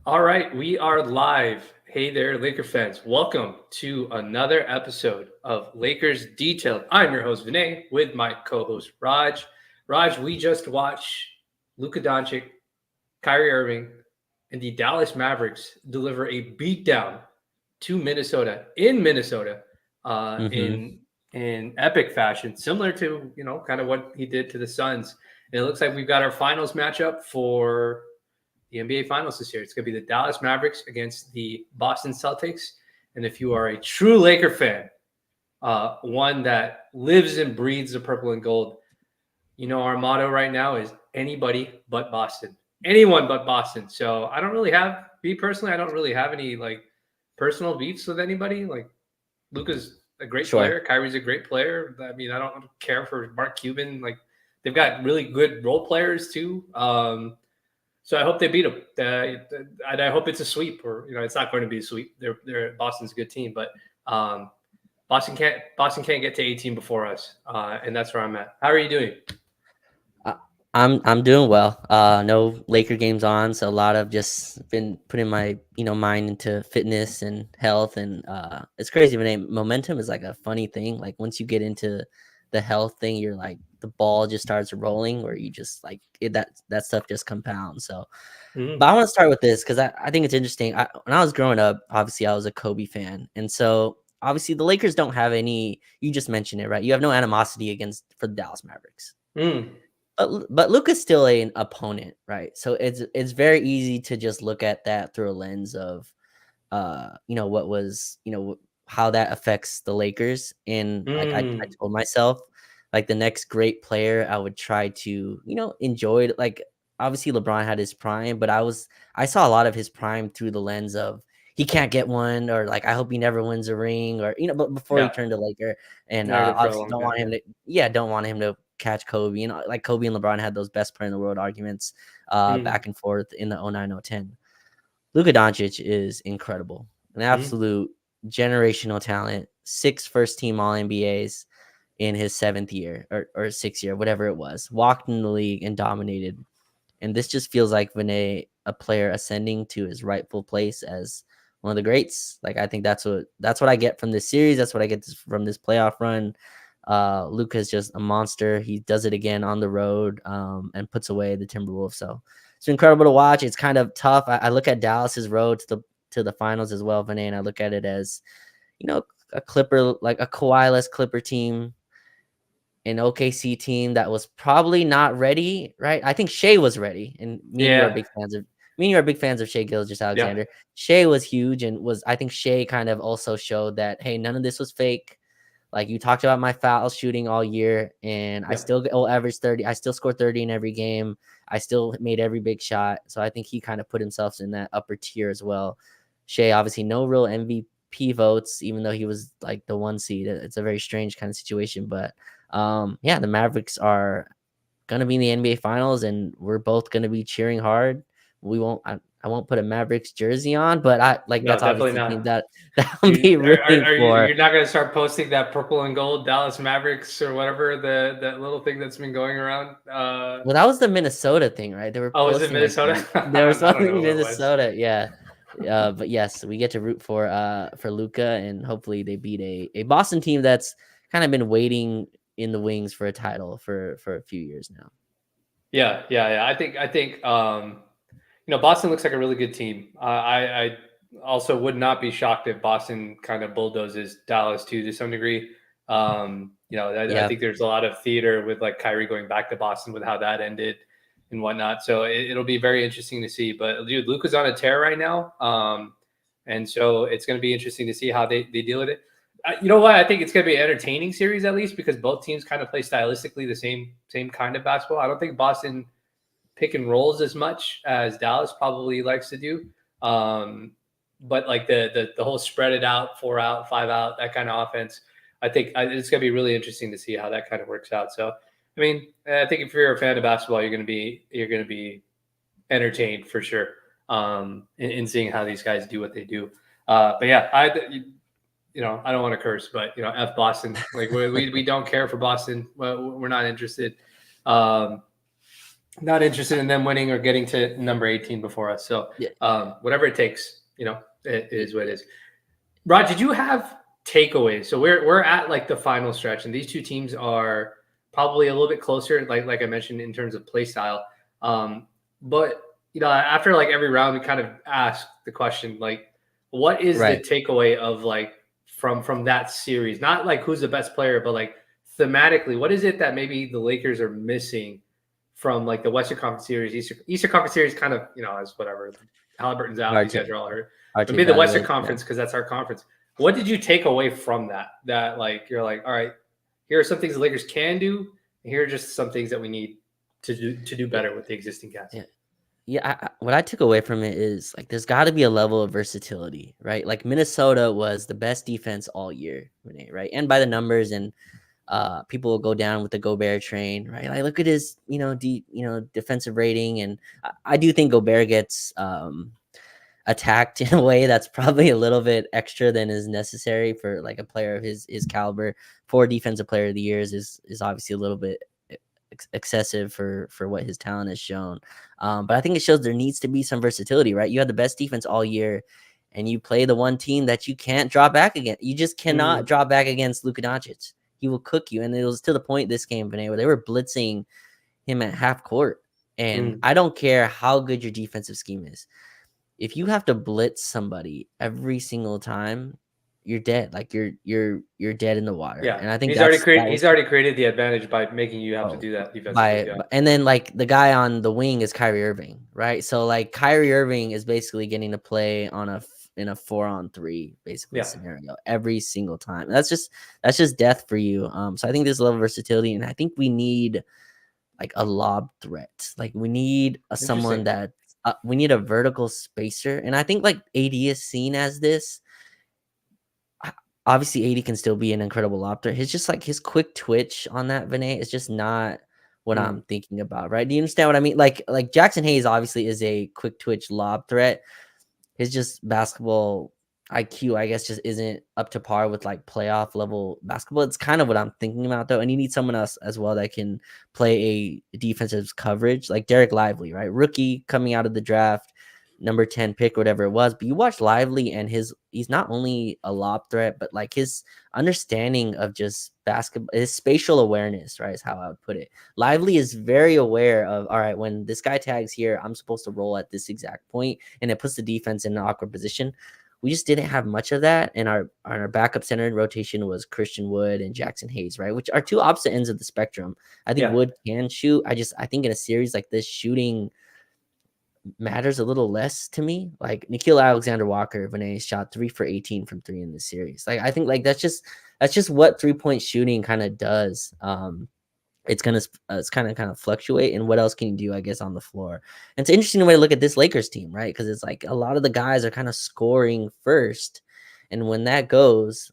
All right, we are live. Hey there, Laker fans. Welcome to another episode of Lakers Detailed. I'm your host, Vinay, with my co host, Raj. Raj, we just watched Luka Doncic, Kyrie Irving, and the Dallas Mavericks deliver a beatdown to Minnesota in Minnesota Mm-hmm. in epic fashion, similar to kind of what he did to the Suns. And it looks like we've got our finals matchup for the NBA Finals this year. It's going to be the Dallas Mavericks against the Boston Celtics. And if you are a true Laker fan, one that lives and breathes the purple and gold, our motto right now is anybody but Boston. Anyone but Boston. So I don't really have, me personally, I don't really have any like personal beefs with anybody. Like Luka's a great Sure. player. Kyrie's a great player. I mean, I don't care for Mark Cuban. Like they've got really good role players too. So I hope they beat them. And I hope it's a sweep, or it's not going to be a sweep. They're Boston's a good team, but um, Boston can't get to 18 before us, and that's where I'm at. How are you doing? I, I'm doing well. No Laker games on, so a lot of just been putting my mind into fitness and health, and it's crazy. But momentum is like a funny thing. Like once you get into the health thing, you're like the ball just starts rolling, where you just like that stuff just compounds. So, Mm-hmm. but I want to start with this because I think it's interesting. When I was growing up, obviously I was a Kobe fan, and so obviously the Lakers don't have any. You just mentioned it, right? You have no animosity against for the Dallas Mavericks. Mm. But Luka's still an opponent, right? So it's very easy to just look at that through a lens of what was, how that affects the Lakers. And like I Mm. told myself, like the next great player I would try to, enjoy it. Like obviously LeBron had his prime, but I saw a lot of his prime through the lens of he can't get one, or like I hope he never wins a ring, or but before he Yeah, turned to Laker. And narrative for a obviously long time. Yeah. don't want him to catch Kobe. Like Kobe and LeBron had those best player in the world arguments Mm. back and forth in the 09-010. Luka Doncic is incredible, an Mm. absolute generational talent, 6 first team All NBAs in his 7th year or 6th year, whatever it was, walked in the league and dominated. And this just feels like Vinay, a player ascending to his rightful place as one of the greats. Like I think that's what I get from this series. That's what I get from this playoff run. Luka's just a monster. He does it again on the road, and puts away the Timberwolves. So it's incredible to watch. It's kind of tough. I look at Dallas's road to the finals as well, Vinay, and I look at it as, you know, a Clipper, like a Kawhi-less Clipper team, an OKC team that was probably not ready, right? I think Shea was ready, and Yeah. me and you are big fans of Shea Gilgeous Yeah. Alexander. Shea was huge, and I think Shea kind of also showed that, hey, none of this was fake. Like you talked about my foul shooting all year, and I Yeah. still average 30. I still score 30 in every game. I still made every big shot. So I think he kind of put himself in that upper tier as well. Shea, obviously, no real MVP votes, even though he was like the 1 seed. It's a very strange kind of situation. But yeah, the Mavericks are going to be in the NBA Finals, and we're both going to be cheering hard. We won't. I won't put a Mavericks jersey on, but I like No, that's definitely obviously the team not. that I'll be rooting Are you? for. You're not going to start posting that purple and gold Dallas Mavericks or whatever that little thing that's been going around. Well, that was the Minnesota thing, right? They were Oh, is it posting like Minnesota? there was I don't something know in who it was. Minnesota, yeah. But yes, we get to root for Luca, and hopefully they beat a Boston team that's kind of been waiting in the wings for a title for a few years now. Yeah, yeah, yeah. I think Boston looks like a really good team. I also would not be shocked if Boston kind of bulldozes Dallas too to some degree. I Yeah. think there's a lot of theater with like Kyrie going back to Boston with how that ended and whatnot. So it'll be very interesting to see. But dude, Luka's on a tear right now, and so it's going to be interesting to see how they deal with it. You know what? I think it's going to be an entertaining series at least because both teams kind of play stylistically the same kind of basketball. I don't think Boston pick and rolls as much as Dallas probably likes to do. Um, but like the whole spread it out, 4 out, 5 out, that kind of offense, I think it's going to be really interesting to see how that kind of works out. So, I mean, I think if you're a fan of basketball, you're going to be entertained for sure in seeing how these guys do what they do. But yeah, I don't want to curse, but F Boston. Like we don't care for Boston. We're not interested. Um, not interested in them winning or getting to number 18 before us. So Yeah, whatever it takes, it yeah, is what it is. Rod, did you have takeaways? So we're at like the final stretch, and these two teams are probably a little bit closer, like I mentioned in terms of play style. But after like every round, we kind of ask the question like, what is the right. takeaway of like from that series? Not like who's the best player, but like thematically, what is it that maybe the Lakers are missing from like the Western Conference Series, Eastern Conference Series, kind of as whatever. Halliburton's out; Hard these to guys are all hurt. hard But to maybe the Western evaluate. Yeah. Conference because that's our conference. What did you take away from that? That like you're like, all right, here are some things the Lakers can do, and here are just some things that we need to do Yeah. better with the existing cast. Yeah. Yeah, what I took away from it is like there's got to be a level of versatility, right? Like Minnesota was the best defense all year, Renee, right? And by the numbers, and people will go down with the Gobert train, right? Like look at his, defensive rating, and I do think Gobert gets attacked in a way that's probably a little bit extra than is necessary for like a player of his caliber. For defensive player of the years is obviously a little bit excessive for what his talent has shown. But I think it shows there needs to be some versatility, right? You had the best defense all year, and you play the one team that you can't draw back against. You just cannot draw back against Luka Doncic. He will cook you, and it was to the point this game, Vinay, where they were blitzing him at half court. And Mm. I don't care how good your defensive scheme is, if you have to blitz somebody every single time, you're dead. Like you're dead in the water. Yeah, And I think he's already that created. was He's already created the advantage by making you have to oh, do that defensively. Yeah, and then like the guy on the wing is Kyrie Irving, right? So like Kyrie Irving is basically getting to play in a 4-on-3 basically yeah, scenario every single time. That's just death for you. So I think there's a level of versatility, and I think we need like a lob threat. Like we need someone interesting. that we need a vertical spacer, and I think like AD is seen as this. Obviously, AD can still be an incredible lob threat. His just like his quick twitch on that Vinay is just not what Mm. I'm thinking about, right? Do you understand what I mean? Like Jackson Hayes obviously is a quick twitch lob threat. His just basketball IQ, I guess, just isn't up to par with like playoff level basketball. It's kind of what I'm thinking about though. And you need someone else as well that can play a defensive coverage, like Derek Lively, right? Rookie coming out of the draft, number 10 pick, whatever it was. But you watch Lively, and he's not only a lob threat, but like his understanding of just basketball, his spatial awareness, right? Is how I would put it. Lively is very aware of, all right, when this guy tags here, I'm supposed to roll at this exact point, and it puts the defense in an awkward position. We just didn't have much of that, and our backup center in rotation was Christian Wood and Jackson Hayes, right? Which are two opposite ends of the spectrum. I think Yeah, Wood can shoot. I think in a series like this, shooting matters a little less to me. Like Nikhil Alexander Walker, Vinay shot 3 for 18 from three in this series. Like I think like that's just what 3-point shooting kind of does. It's kind of fluctuate, and what else can you do, I guess, on the floor. And it's an interesting way to look at this Lakers team, right? Because it's like a lot of the guys are kind of scoring first, and when that goes,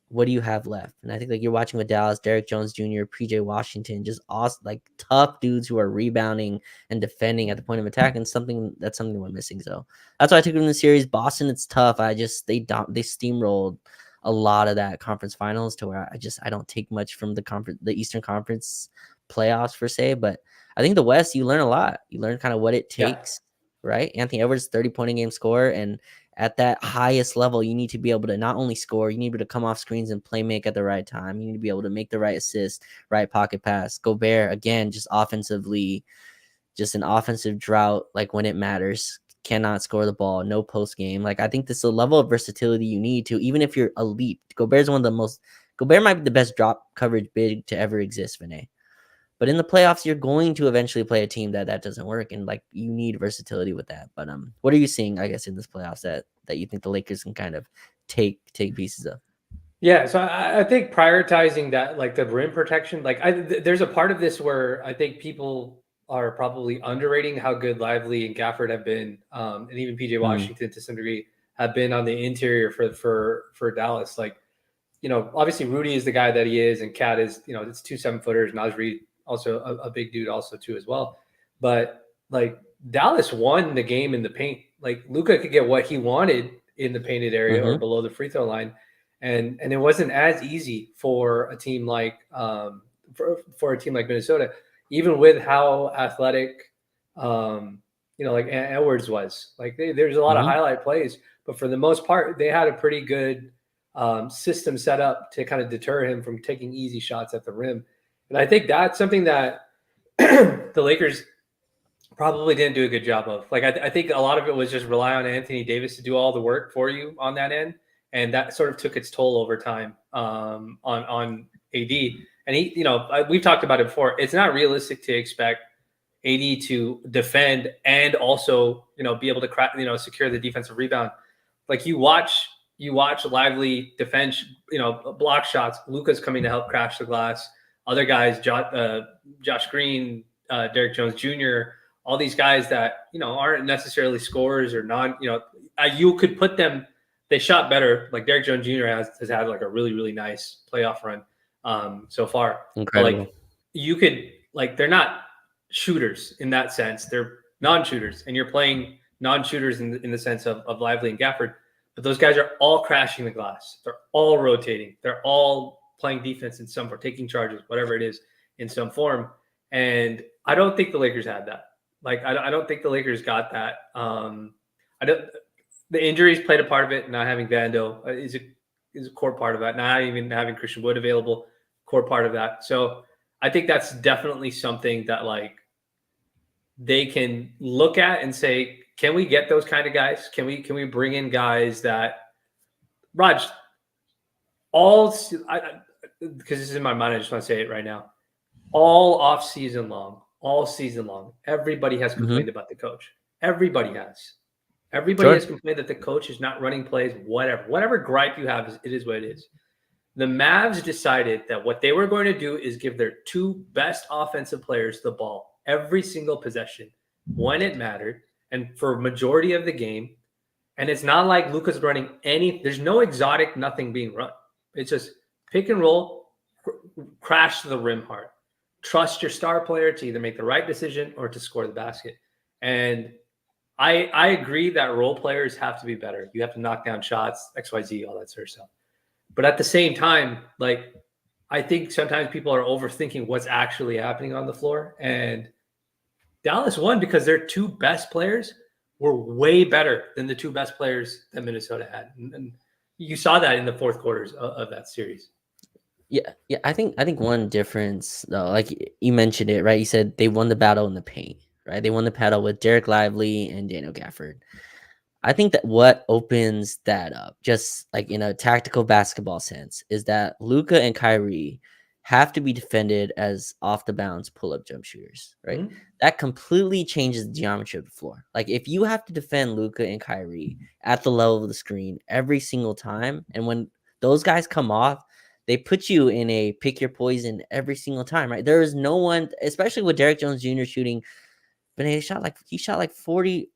what do you have left? And I think like you're watching with Dallas, Derek Jones Jr., PJ Washington, just awesome, like tough dudes who are rebounding and defending at the point of attack, and something we're missing. So that's why I took them in the series. Boston, it's tough. They steamrolled a lot of that conference finals to where I don't take much from the Eastern Conference playoffs per se, but I think the West, you learn a lot. You learn kind of what it yeah. takes, right? Anthony Edwards, 30-point a game scorer, and at that highest level, you need to be able to not only score, you need to be able to come off screens and play make at the right time. You need to be able to make the right assist, right pocket pass. Gobert, again, just offensively, just an offensive drought, like when it matters. Cannot score the ball, no post game. Like I think this is a level of versatility you need to, even if you're elite. Gobert might be the best drop coverage big to ever exist, Vinay. But in the playoffs, you're going to eventually play a team that doesn't work, and like you need versatility with that. But what are you seeing, I guess, in this playoffs that you think the Lakers can kind of take pieces of? Yeah, so I think prioritizing that, like the rim protection, like there's a part of this where I think people are probably underrating how good Lively and Gafford have been, and even PJ Mm, Washington to some degree have been on the interior for Dallas. Like, obviously Rudy is the guy that he is, and Cat is, it's two 7-footers. Naz Reid also a big dude, also too as well. But like Dallas won the game in the paint. Like Luka could get what he wanted in the painted area or mm-hmm, below the free throw line, and it wasn't as easy for a team like for a team like Minnesota, even with how athletic like Edwards was. Like there's a lot of Mhm. highlight plays, but for the most part, they had a pretty good system set up to kind of deter him from taking easy shots at the rim. And I think that's something that the Lakers probably didn't do a good job of. Like I think a lot of it was just rely on Anthony Davis to do all the work for you on that end, and that sort of took its toll over time on AD. And we've talked about it before. It's not realistic to expect AD to defend and also be able to secure the defensive rebound. Like you watch Lively defend block shots. Luka's coming to help crash the glass. Other guys, Josh Green, Derek Jones Jr., all these guys that aren't necessarily scorers or non. You could put them. They shot better. Like Derek Jones Jr. has had like a really really nice playoff run so far. But Incredible. like you could they're not shooters in that sense. They're non-shooters, and you're playing non-shooters in the sense of Lively and Gafford. But those guys are all crashing the glass. They're all rotating. They're all playing defense in some form, taking charges, whatever it is, in some form. And I don't think the Lakers had that. Like I don't think the Lakers got that. I don't. The injuries played a part of it. Not having Vando is a core part of that. Not even having Christian Wood available, core part of that. So I think that's definitely something that they can look at and say, can we get those kind of guys? Can we bring in guys that Raj because this is in my mind, I just want to say it right now. All season long, everybody has Mhm. complained about the coach. Everybody has. Everybody Sure. has complained that the coach is not running plays, whatever gripe you have, it is what it is. The Mavs decided that what they were going to do is give their two best offensive players the ball every single possession when it mattered and for majority of the game. And it's not like Luka's running there's no exotic nothing being run. It's just pick and roll, crash to the rim hard. Trust your star player to either make the right decision or to score the basket. And I agree that role players have to be better. You have to knock down shots, XYZ, all that sort of stuff. But at the same time, I think sometimes people are overthinking what's actually happening on the floor. And Dallas won because their two best players were way better than the two best players that Minnesota had. And you saw that in the fourth quarters of that series. Yeah. I think one difference though, like you mentioned it, right? You said they won the battle in the paint, right? They won the battle with Derek Lively and Daniel Gafford. I think that what opens that up, just like in a tactical basketball sense, is that Luka and Kyrie have to be defended as off the bounds pull up jump shooters, right? Mm-hmm. That completely changes the geometry of the floor. Like if you have to defend Luka and Kyrie at the level of the screen every single time, and when those guys come off, they put you in a pick your poison every single time, right? There is no one, especially with Derek Jones Jr. shooting, but he shot like 44%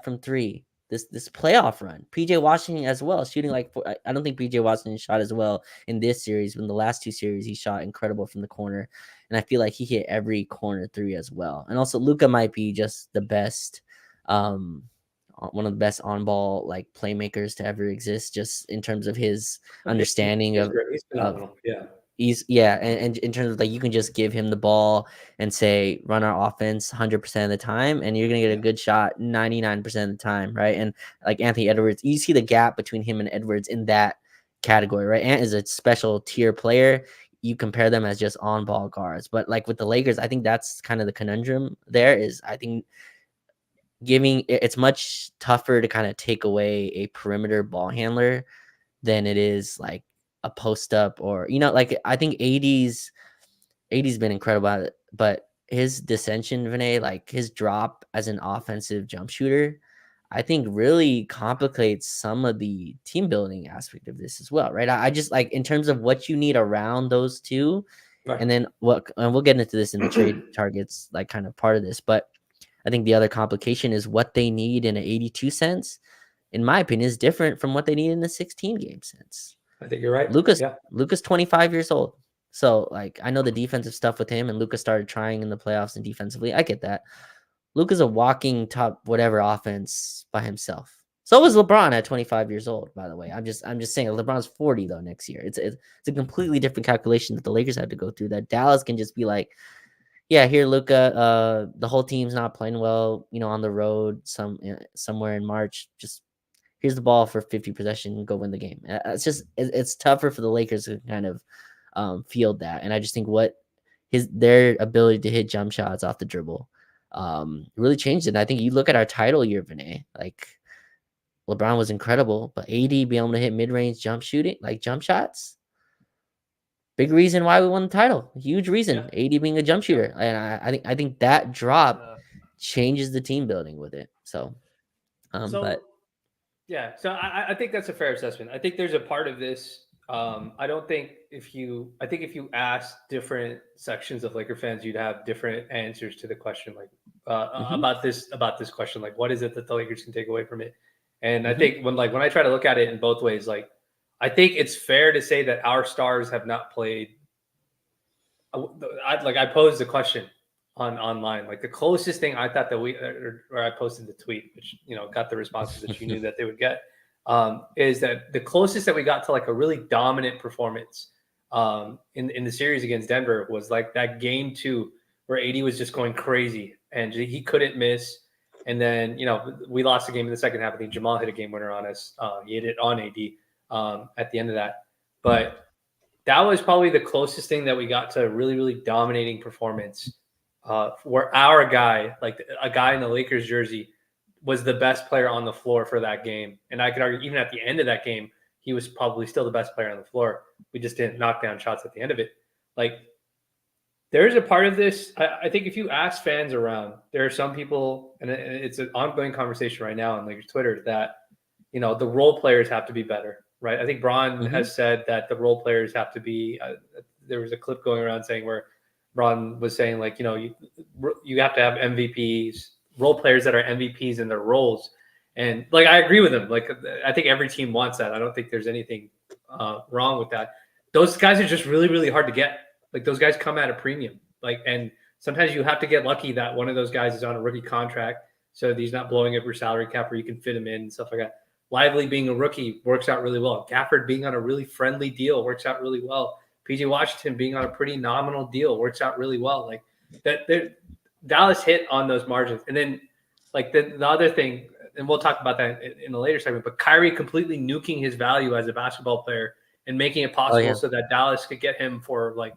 from three this playoff run. PJ Washington as well, shooting like I don't think PJ Washington shot as well in this series. In the last two series, he shot incredible from the corner, and I feel like he hit every corner three as well. And also, Luka might be just the best, one of the best on ball like playmakers to ever exist, just in terms of his understanding He's of great. He's of phenomenal. Yeah. and in terms of like you can just give him the ball and say run our offense 100% of the time, and you're gonna get a Yeah. good shot 99% of the time, right? And like Anthony Edwards, you see the gap between him and Edwards in that category, right? Ant is a special tier player. You compare them as just on ball guards, but like with the Lakers, I think that's kind of the conundrum. There is, I think, it's much tougher to kind of take away a perimeter ball handler than it is like a post up or like I think 80's been incredible at it, but his dissension, Vinay, like his drop as an offensive jump shooter, I think really complicates some of the team building aspect of this as well, right? I just like in terms of what you need around those two, Right. and then and we'll get into this in the trade targets, like kind of part of this, but I think the other complication is what they need in an 82 cents, in my opinion, is different from what they need in a 16 game sense. I think you're right. Lucas Yeah. Lucas 25 years old. So like I know the defensive stuff with him, and Lucas started trying in the playoffs and defensively. I get that. Luka's a walking top whatever offense by himself. So was LeBron at 25 years old, by the way. I'm just saying LeBron's 40 though next year. It's a completely different calculation that the Lakers had to go through. That Dallas can just be like, Yeah, here Luca, the whole team's not playing well, on the road somewhere in March. Just here's the ball for 50 possession, go win the game. It's tougher for the Lakers to kind of field that. And I just think their ability to hit jump shots off the dribble really changed it. And I think you look at our title year, Vinay, like LeBron was incredible, but AD being able to hit mid-range jump shots, big reason why we won the title. Huge reason. Yeah. AD being a jump Yeah. shooter. And I think that drop changes the team building with it. So So but yeah, so I think that's a fair assessment. I think there's a part of this. I don't think I think if you ask different sections of Laker fans, you'd have different answers to the question, like mhm, about this question, like what is it that the Lakers can take away from it? And I mhm. think when I try to look at it in both ways, like I think it's fair to say that our stars have not played. I posed the question online, like the closest thing I thought that or I posted the tweet, which got the responses that you knew that they would get, is that the closest that we got to like a really dominant performance in the series against Denver was like that game 2 where AD was just going crazy and he couldn't miss. And then we lost the game in the second half. I think Jamal hit a game winner on us. He hit it on AD at the end of that, but that was probably the closest thing that we got to a really, really dominating performance, where our guy, like a guy in the Lakers jersey, was the best player on the floor for that game. And I could argue, even at the end of that game, he was probably still the best player on the floor. We just didn't knock down shots at the end of it. Like, there's a part of this. I think if you ask fans around, there are some people, and it's an ongoing conversation right now on Lakers Twitter, that the role players have to be better, right? I think Bron Mhm. has said that the role players have to be. There was a clip going around saying where Bron was saying like, you have to have MVPs, role players that are MVPs in their roles, and like I agree with him. Like I think every team wants that. I don't think there's anything wrong with that. Those guys are just really, really hard to get. Like those guys come at a premium. Like, and sometimes you have to get lucky that one of those guys is on a rookie contract, so he's not blowing up your salary cap, or you can fit him in and stuff like that. Lively being a rookie works out really well. Gafford being on a really friendly deal works out really well. PJ Washington being on a pretty nominal deal works out really well. Like that, Dallas hit on those margins. And then, like the other thing, and we'll talk about that in a later segment, but Kyrie completely nuking his value as a basketball player and making it Oh possible yeah, so that Dallas could get him for like,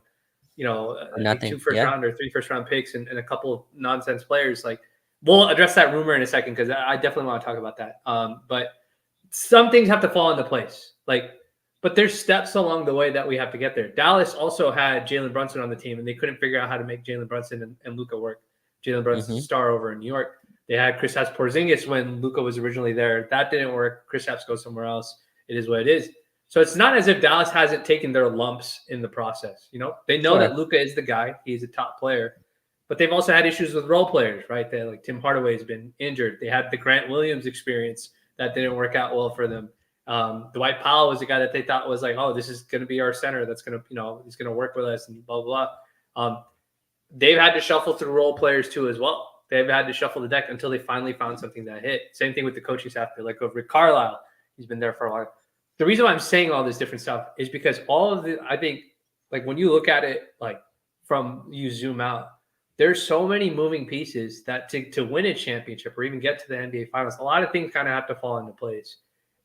or I think nothing. 2 first Yeah. round or 3 first round picks and a couple of nonsense players. Like we'll address that rumor in a second because I definitely want to talk about that. But some things have to fall into place. But there's steps along the way that we have to get there. Dallas also had Jalen Brunson on the team, and they couldn't figure out how to make Jalen Brunson and Luka work. Jalen Brunson's a Mhm. star over in New York. They had Kristaps Porzingis when Luka was originally there. That didn't work. Kristaps goes somewhere else. It is what it is. So it's not as if Dallas hasn't taken their lumps in the process. They know Sure. that Luka is the guy. He's a top player. But they've also had issues with role players, right? Like Tim Hardaway has been injured. They had the Grant Williams experience that didn't work out well for them. Dwight Powell was a guy that they thought was like, oh, this is going to be our center. That's going to, he's going to work with us and blah, blah, blah. They've had to shuffle through role players too as well. They've had to shuffle the deck until they finally found something that hit. Same thing with the coaching staff. Like with Rick Carlisle, he's been there for a while. The reason why I'm saying all this different stuff is because I think, like when you look at it, like from you zoom out, there's so many moving pieces that to win a championship or even get to the NBA Finals, a lot of things kind of have to fall into place.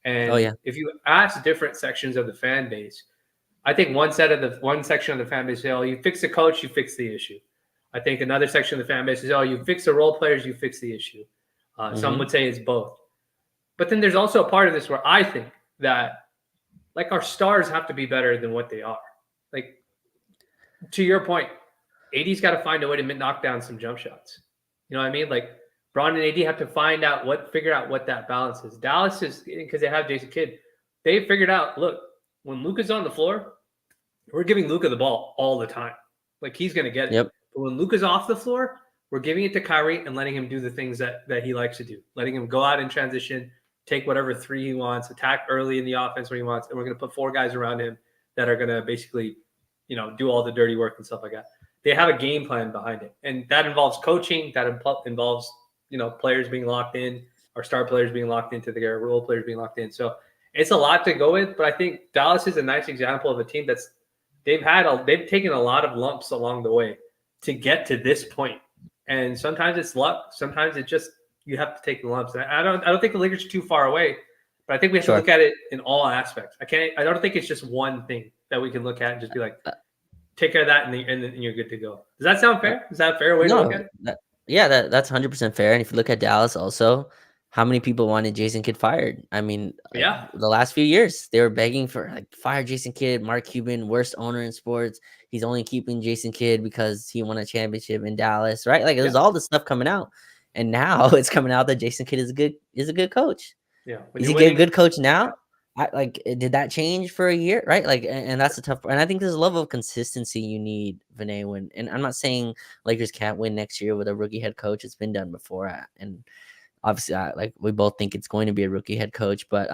Oh And yeah. if you ask different sections of the fan base, I think one section of the fan base say, "Oh, you fix the coach, you fix the issue." I think another section of the fan base says, "Oh, you fix the role players, you fix the issue." Some Mhm. would say it's both. But then there's also a part of this where I think that like our stars have to be better than what they are. Like to your point, AD's got to find a way to knock down some jump shots. You know what I mean? Like Bron and AD have to figure out what that balance is. Dallas is because they have Jason Kidd. They figured out, look, when Luka's on the floor, we're giving Luka the ball all the time. Like he's going to get it. Yep. But when Luka's off the floor, we're giving it to Kyrie and letting him do the things that he likes to do. Letting him go out in transition, take whatever three he wants, attack early in the offense when he wants, and we're going to put 4 guys around him that are going to basically, do all the dirty work and stuff like that. They have a game plan behind it, and that involves coaching. That involves players being locked in, our star players being locked into the role players being locked in. So it's a lot to go with, but I think Dallas is a nice example of a team that's they've taken a lot of lumps along the way to get to this point. And sometimes it's luck. Sometimes it just you have to take the lumps. And I don't think the Lakers are too far away, but I think we have to Sure. look at it in all aspects. I don't think it's just one thing that we can look at and just be like, take care of that and then you're good to go. Does that sound fair? Is that a fair way to look No, at it? that's 100% fair. And if you look at Dallas also, how many people wanted Jason Kidd fired? I mean, like Yeah. the last few years, they were begging for like fire Jason Kidd, Mark Cuban, worst owner in sports. He's only keeping Jason Kidd because he won a championship in Dallas, right? Like it was Yeah. all this stuff coming out. And now it's coming out that Jason Kidd is a good coach. Yeah. When Is you're he a winning, good coach now? Did that change for a year, right? Like, and that's a tough part. And I think there's a level of consistency you need, Vinay. And I'm not saying Lakers can't win next year with a rookie head coach. It's been done before, and obviously, like we both think it's going to be a rookie head coach. But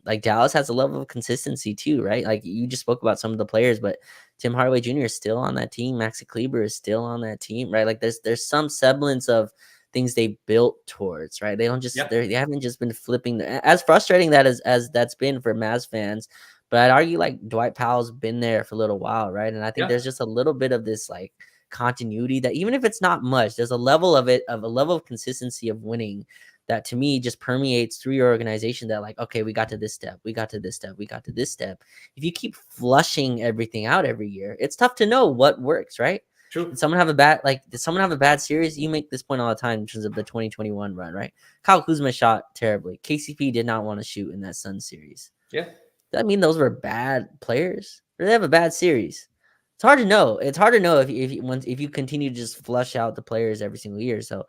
like Dallas has a level of consistency too, right? Like you just spoke about some of the players, but Tim Hardaway Jr. is still on that team. Maxi Kleber is still on that team, right? Like there's some semblance of things they built towards, right? They don't just yeah. they haven't just been flipping as frustrating that as that's been for Mavs fans. But I'd argue like Dwight Powell's been there for a little while, right? And I think Yeah. there's just a little bit of this like continuity that even if it's not much, there's a level of it of a level of consistency of winning that to me just permeates through your organization that like, okay, we got to this step, we got to this step, we got to this step. If you keep flushing everything out every year, it's tough to know what works, right? True. Did someone have a bad series? You make this point all the time in terms of the 2021 run, right? Kyle Kuzma shot terribly. KCP did not want to shoot in that Sun series. Yeah. Does that mean those were bad players? Or did they have a bad series? It's hard to know. It's hard to know if you continue to just flush out the players every single year. So,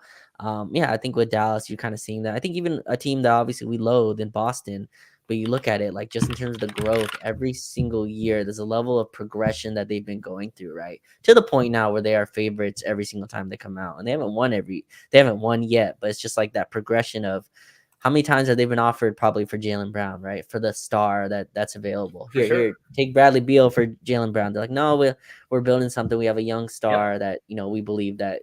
yeah, I think with Dallas, you're kind of seeing that. I think even a team that obviously we loathe in Boston, but you look at it like just in terms of the growth every single year, there's a level of progression that they've been going through, right? To the point now where they are favorites every single time they come out, and they haven't won yet, but it's just like that progression of how many times have they been offered probably for Jaylen Brown, right? For the star that's available. For sure. Here, take Bradley Beal for Jaylen Brown. They're like, no, we're building something. We have a young star Yep. that, we believe that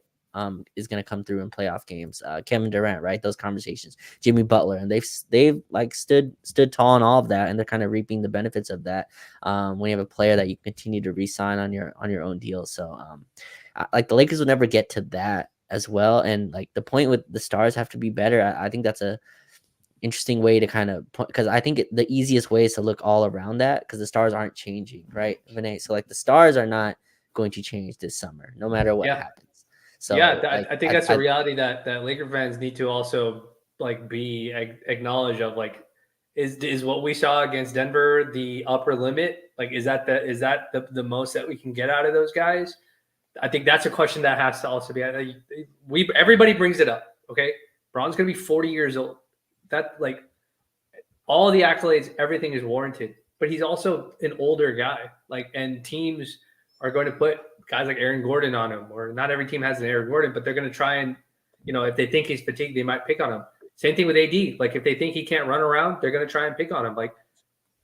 is going to come through in playoff games. Kevin Durant, right? Those conversations. Jimmy Butler, and they've like stood tall in all of that, and they're kind of reaping the benefits of that. When you have a player that you continue to re-sign on your own deal. So like the Lakers will never get to that as well. And like the point with the stars have to be better. I think that's a interesting way to kind of because I think the easiest way is to look all around that because the stars aren't changing, right, Vinay? So like the stars are not going to change this summer, no matter what Yeah. happens. So Yeah, like, I think that's a reality that Laker fans need to also like be acknowledge of. Like, is what we saw against Denver the upper limit? Like, is that the most that we can get out of those guys? I think that's a question that has to also be. Everybody brings it up. Okay, Braun's gonna be 40 years old. That like all the accolades, everything is warranted. But he's also an older guy. Like, and teams are going to put guys like Aaron Gordon on him, or not every team has an Aaron Gordon, but they're going to try and, if they think he's fatigued, they might pick on him. Same thing with AD. Like, if they think he can't run around, they're going to try and pick on him. Like,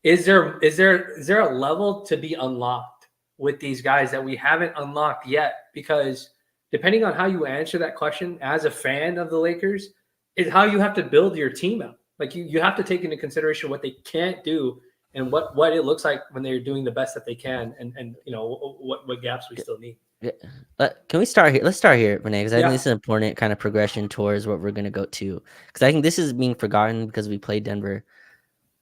is there a level to be unlocked with these guys that we haven't unlocked yet? Because depending on how you answer that question as a fan of the Lakers, is how you have to build your team out. Like you have to take into consideration what they can't do and what it looks like when they're doing the best that they can, and what gaps we still need. yeah. Can we start here? Let's start here, Renee, because I think Yeah, this is an important kind of progression towards what we're going to go to. Because I think this is being forgotten because we played Denver.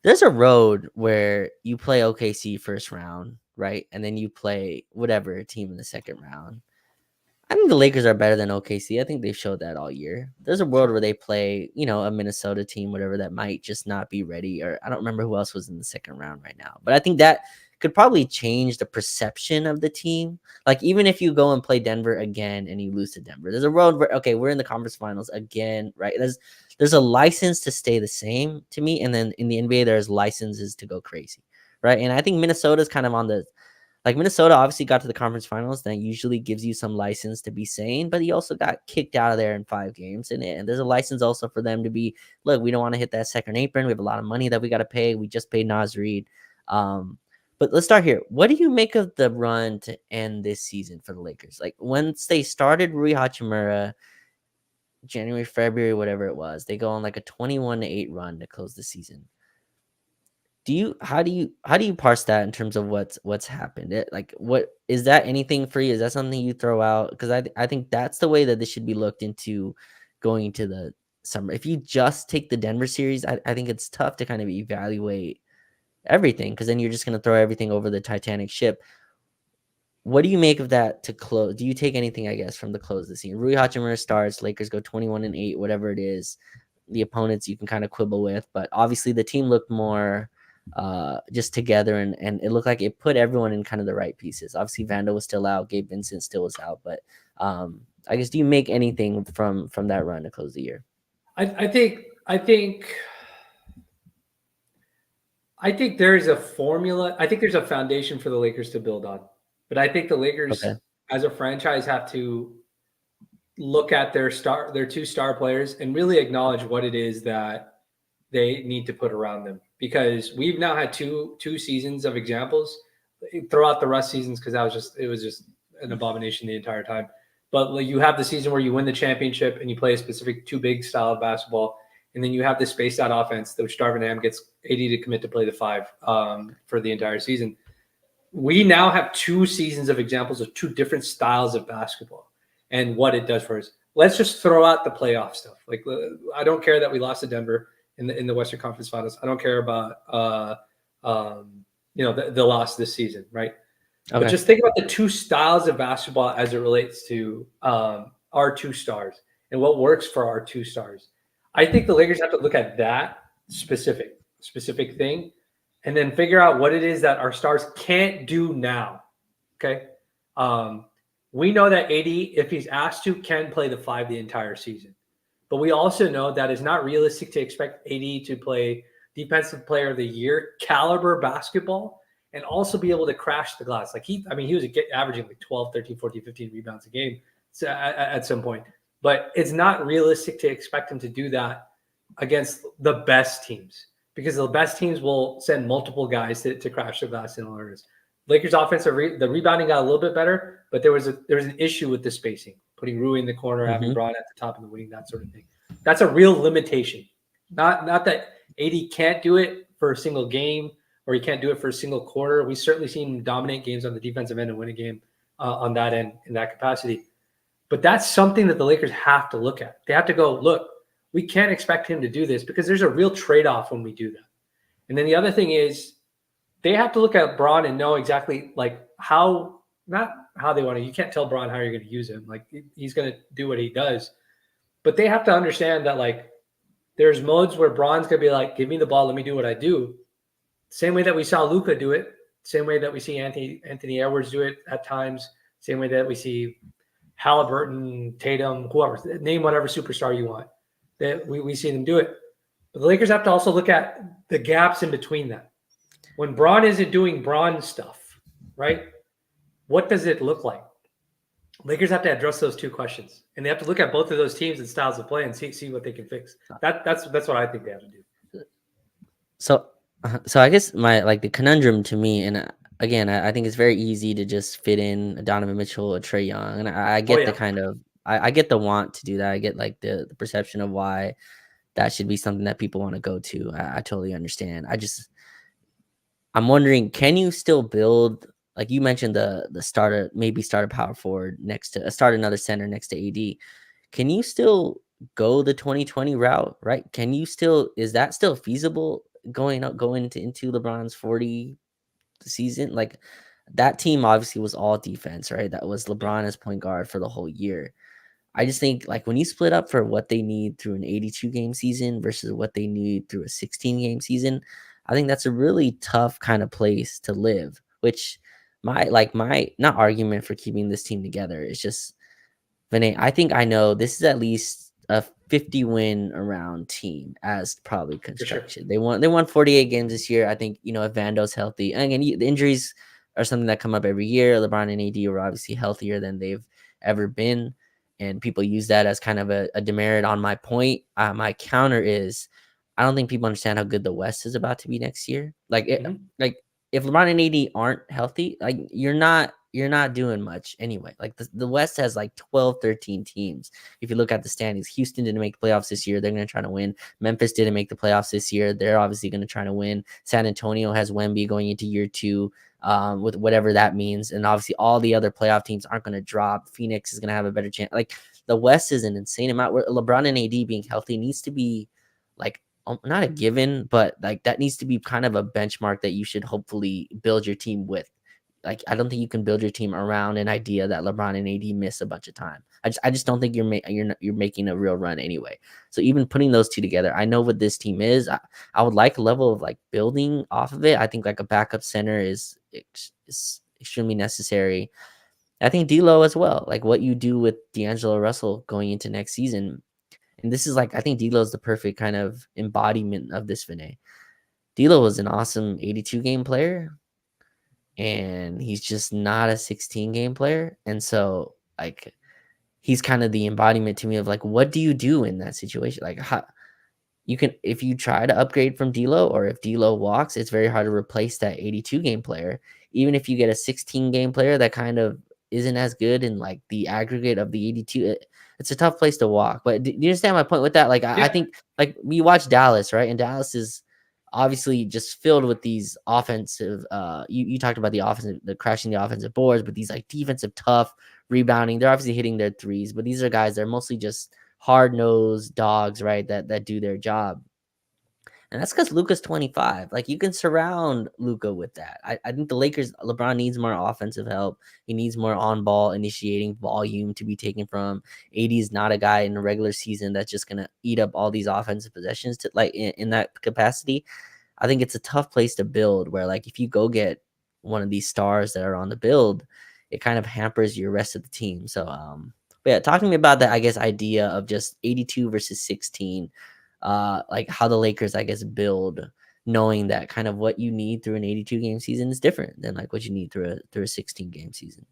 There's a road where you play OKC first round, right? And then you play whatever team in the second round. I think the Lakers are better than OKC. I think they've showed that all year. There's a world where they play, a Minnesota team, whatever, that might just not be ready. Or I don't remember who else was in the second round right now. But I think that could probably change the perception of the team. Like, even if you go and play Denver again and you lose to Denver, there's a world where, okay, we're in the conference finals again, right? There's a license to stay the same to me. And then in the NBA, there's licenses to go crazy, right? And I think Minnesota's kind of on the like Minnesota obviously got to the conference finals. That usually gives you some license to be sane, but he also got kicked out of there in 5 games. And there's a license also for them to be, look, we don't want to hit that second apron. We have a lot of money that we got to pay. We just paid Naz Reid. But let's start here. What do you make of the run to end this season for the Lakers? Like once they started Rui Hachimura, January, February, whatever it was, they go on like a 21-8 run to close the season. How do you parse that in terms of what's happened? Like, what is that anything for you? Is that something you throw out? Because I think that's the way that this should be looked into going into the summer. If you just take the Denver series, I think it's tough to kind of evaluate everything, because then you're just going to throw everything over the Titanic ship. What do you make of that to close? Do you take anything, I guess, from the close of the season? Rui Hachimura starts, Lakers go 21-8, whatever it is. The opponents you can kind of quibble with, but obviously the team looked more just together, and it looked like it put everyone in kind of the right pieces. Obviously Vando was still out, Gabe Vincent still was out, but I guess, do you make anything from that run to close the year? I think there is a formula. I think there's a foundation for the Lakers to build on. But I think the Lakers Okay. as a franchise have to look at their two star players and really acknowledge what it is that they need to put around them. Because we've now had two seasons of examples. Throw out the Russ seasons, because it was just an abomination the entire time. But you have the season where you win the championship and you play a specific too big style of basketball, and then you have this spaced out offense, which Darvin Ham gets 80 to commit to play the 5 for the entire season. We now have 2 seasons of examples of 2 different styles of basketball and what it does for us. Let's just throw out the playoff stuff. Like, I don't care that we lost to Denver in the Western Conference Finals. I don't care about the loss this season, right? Okay. But just think about the 2 styles of basketball as it relates to our 2 stars and what works for our 2 stars. I think the Lakers have to look at that specific thing and then figure out what it is that our stars can't do now. Okay. We know that AD, if he's asked to, can play the 5 the entire season. But we also know that it's not realistic to expect AD to play Defensive Player of the Year caliber basketball and also be able to crash the glass. Like he was averaging like 12, 13, 14, 15 rebounds a game at some point. But it's not realistic to expect him to do that against the best teams, because the best teams will send multiple guys to crash the glass in all earnest. Lakers offense, the rebounding got a little bit better, but there was an issue with the spacing, putting Rui in the corner, having Bron at the top of the wing, that sort of thing. That's a real limitation. Not that AD can't do it for a single game or he can't do it for a single quarter. We've certainly seen him dominate games on the defensive end and win a game on that end in that capacity. But that's something that the Lakers have to look at. They have to go, look, we can't expect him to do this, because there's a real trade-off when we do that. And then the other thing is, they have to look at Bron and know exactly like not how they want to. You can't tell Bron how you're going to use him. Like, he's going to do what he does. But they have to understand that, like, there's modes where Bron's going to be like, give me the ball, let me do what I do. Same way that we saw Luka do it. Same way that we see Anthony Edwards do it at times. Same way that we see Halliburton, Tatum, whoever, name whatever superstar you want. That we see them do it. But the Lakers have to also look at the gaps in between that. When Bron isn't doing Bron stuff, right? What does it look like? Lakers have to address those 2 questions, and they have to look at both of those teams and styles of play and see what they can fix. That's what I think they have to do. So I guess the conundrum to me, and again, I think it's very easy to just fit in a Donovan Mitchell, a Trae Young, and I get the kind of I get the want to do that. I get like the perception of why that should be something that people want to go to. I totally understand. I'm wondering, can you still build, like you mentioned, the starter, maybe start a power forward next to start another center next to AD? Can you still go the 2020 route, right? Is that still feasible going into LeBron's 40 season? Like, that team obviously was all defense, right? That was LeBron as point guard for the whole year. I just think, like, when you split up for what they need through an 82 game season versus what they need through a 16 game season, I think that's a really tough kind of place to live, which my not argument for keeping this team together is just, Vinay, I think I know this is at least a 50 win around team as probably construction. Sure. They won 48 games this year. I think, if Vando's healthy, and again, the injuries are something that come up every year. LeBron and AD are obviously healthier than they've ever been, and people use that as kind of a demerit on my point. My counter is, I don't think people understand how good the West is about to be next year. Like, like if LeBron and AD aren't healthy, like you're not you're not doing much anyway. Like the West has like 12, 13 teams. If you look at the standings, Houston didn't make the playoffs this year. They're going to try to win. Memphis didn't make the playoffs this year. They're obviously going to try to win. San Antonio has Wemby going into year 2. With whatever that means, and obviously all the other playoff teams aren't going to drop. Phoenix is going to have a better chance. Like the West is an insane amount. Where LeBron and AD being healthy needs to be like not a given, but like that needs to be kind of a benchmark that you should hopefully build your team with. Like I don't think you can build your team around an idea that LeBron and AD miss a bunch of time. I just don't think you're making a real run anyway. So even putting those two together, I know what this team is. I would like a level of like building off of it. I think like a backup center is extremely necessary. I think D'Lo as well. Like what you do with D'Angelo Russell going into next season, and this is like I think D'Lo is the perfect kind of embodiment of this Vinay. D'Lo was an awesome 82 game player, and he's just not a 16 game player. And so like he's kind of the embodiment to me of like what do you do in that situation? Like how you can if you try to upgrade from D'Lo or if D'Lo walks, it's very hard to replace that 82 game player. Even if you get a 16 game player that kind of isn't as good in like the aggregate of the 82, it's a tough place to walk. But do you understand my point with that? Like I Yeah. think like we watch Dallas, right? And Dallas is obviously just filled with these offensive you talked about the offensive, the crashing the offensive boards, but these like defensive tough rebounding, they're obviously hitting their threes, but these are guys that are mostly just hard-nosed dogs, right? That do their job. And that's because Luka's 25. Like you can surround Luka with that. I think the Lakers, LeBron needs more offensive help. He needs more on-ball initiating volume to be taken from. AD is not a guy in the regular season that's just gonna eat up all these offensive possessions to like in that capacity. I think it's a tough place to build where like if you go get one of these stars that are on the build, it kind of hampers your rest of the team. So but yeah, talk to me about that, I guess, idea of just 82 versus 16, like how the Lakers, I guess, build, knowing that kind of what you need through an 82 game season is different than like what you need through a 16 game season.